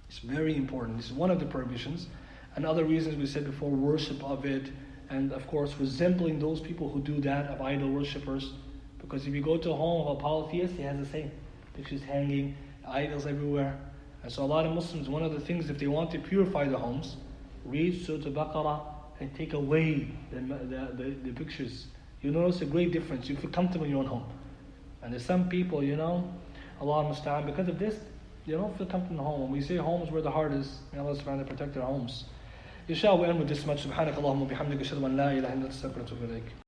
It's very important. This is one of the prohibitions. And other reasons we said before, worship of it, and of course resembling those people who do that, of idol worshippers. Because if you go to a home of a polytheist, he has the same. Pictures hanging, idols everywhere. And so a lot of Muslims, one of the things, if they want to purify the homes, read Surah Al-Baqarah and take away the pictures. You'll notice a great difference. You feel comfortable in your own home. And there's some people, Allah musta'an, because of this, they don't feel comfortable in the home. When we say home is where the heart is, may Allah subhanahu wa ta'ala protect their homes. Inshallah, we end with this much. Subhanakallahumma bihamdika ashhadu an la ilaha illa anta astaghfiruka wa atubu ilayk.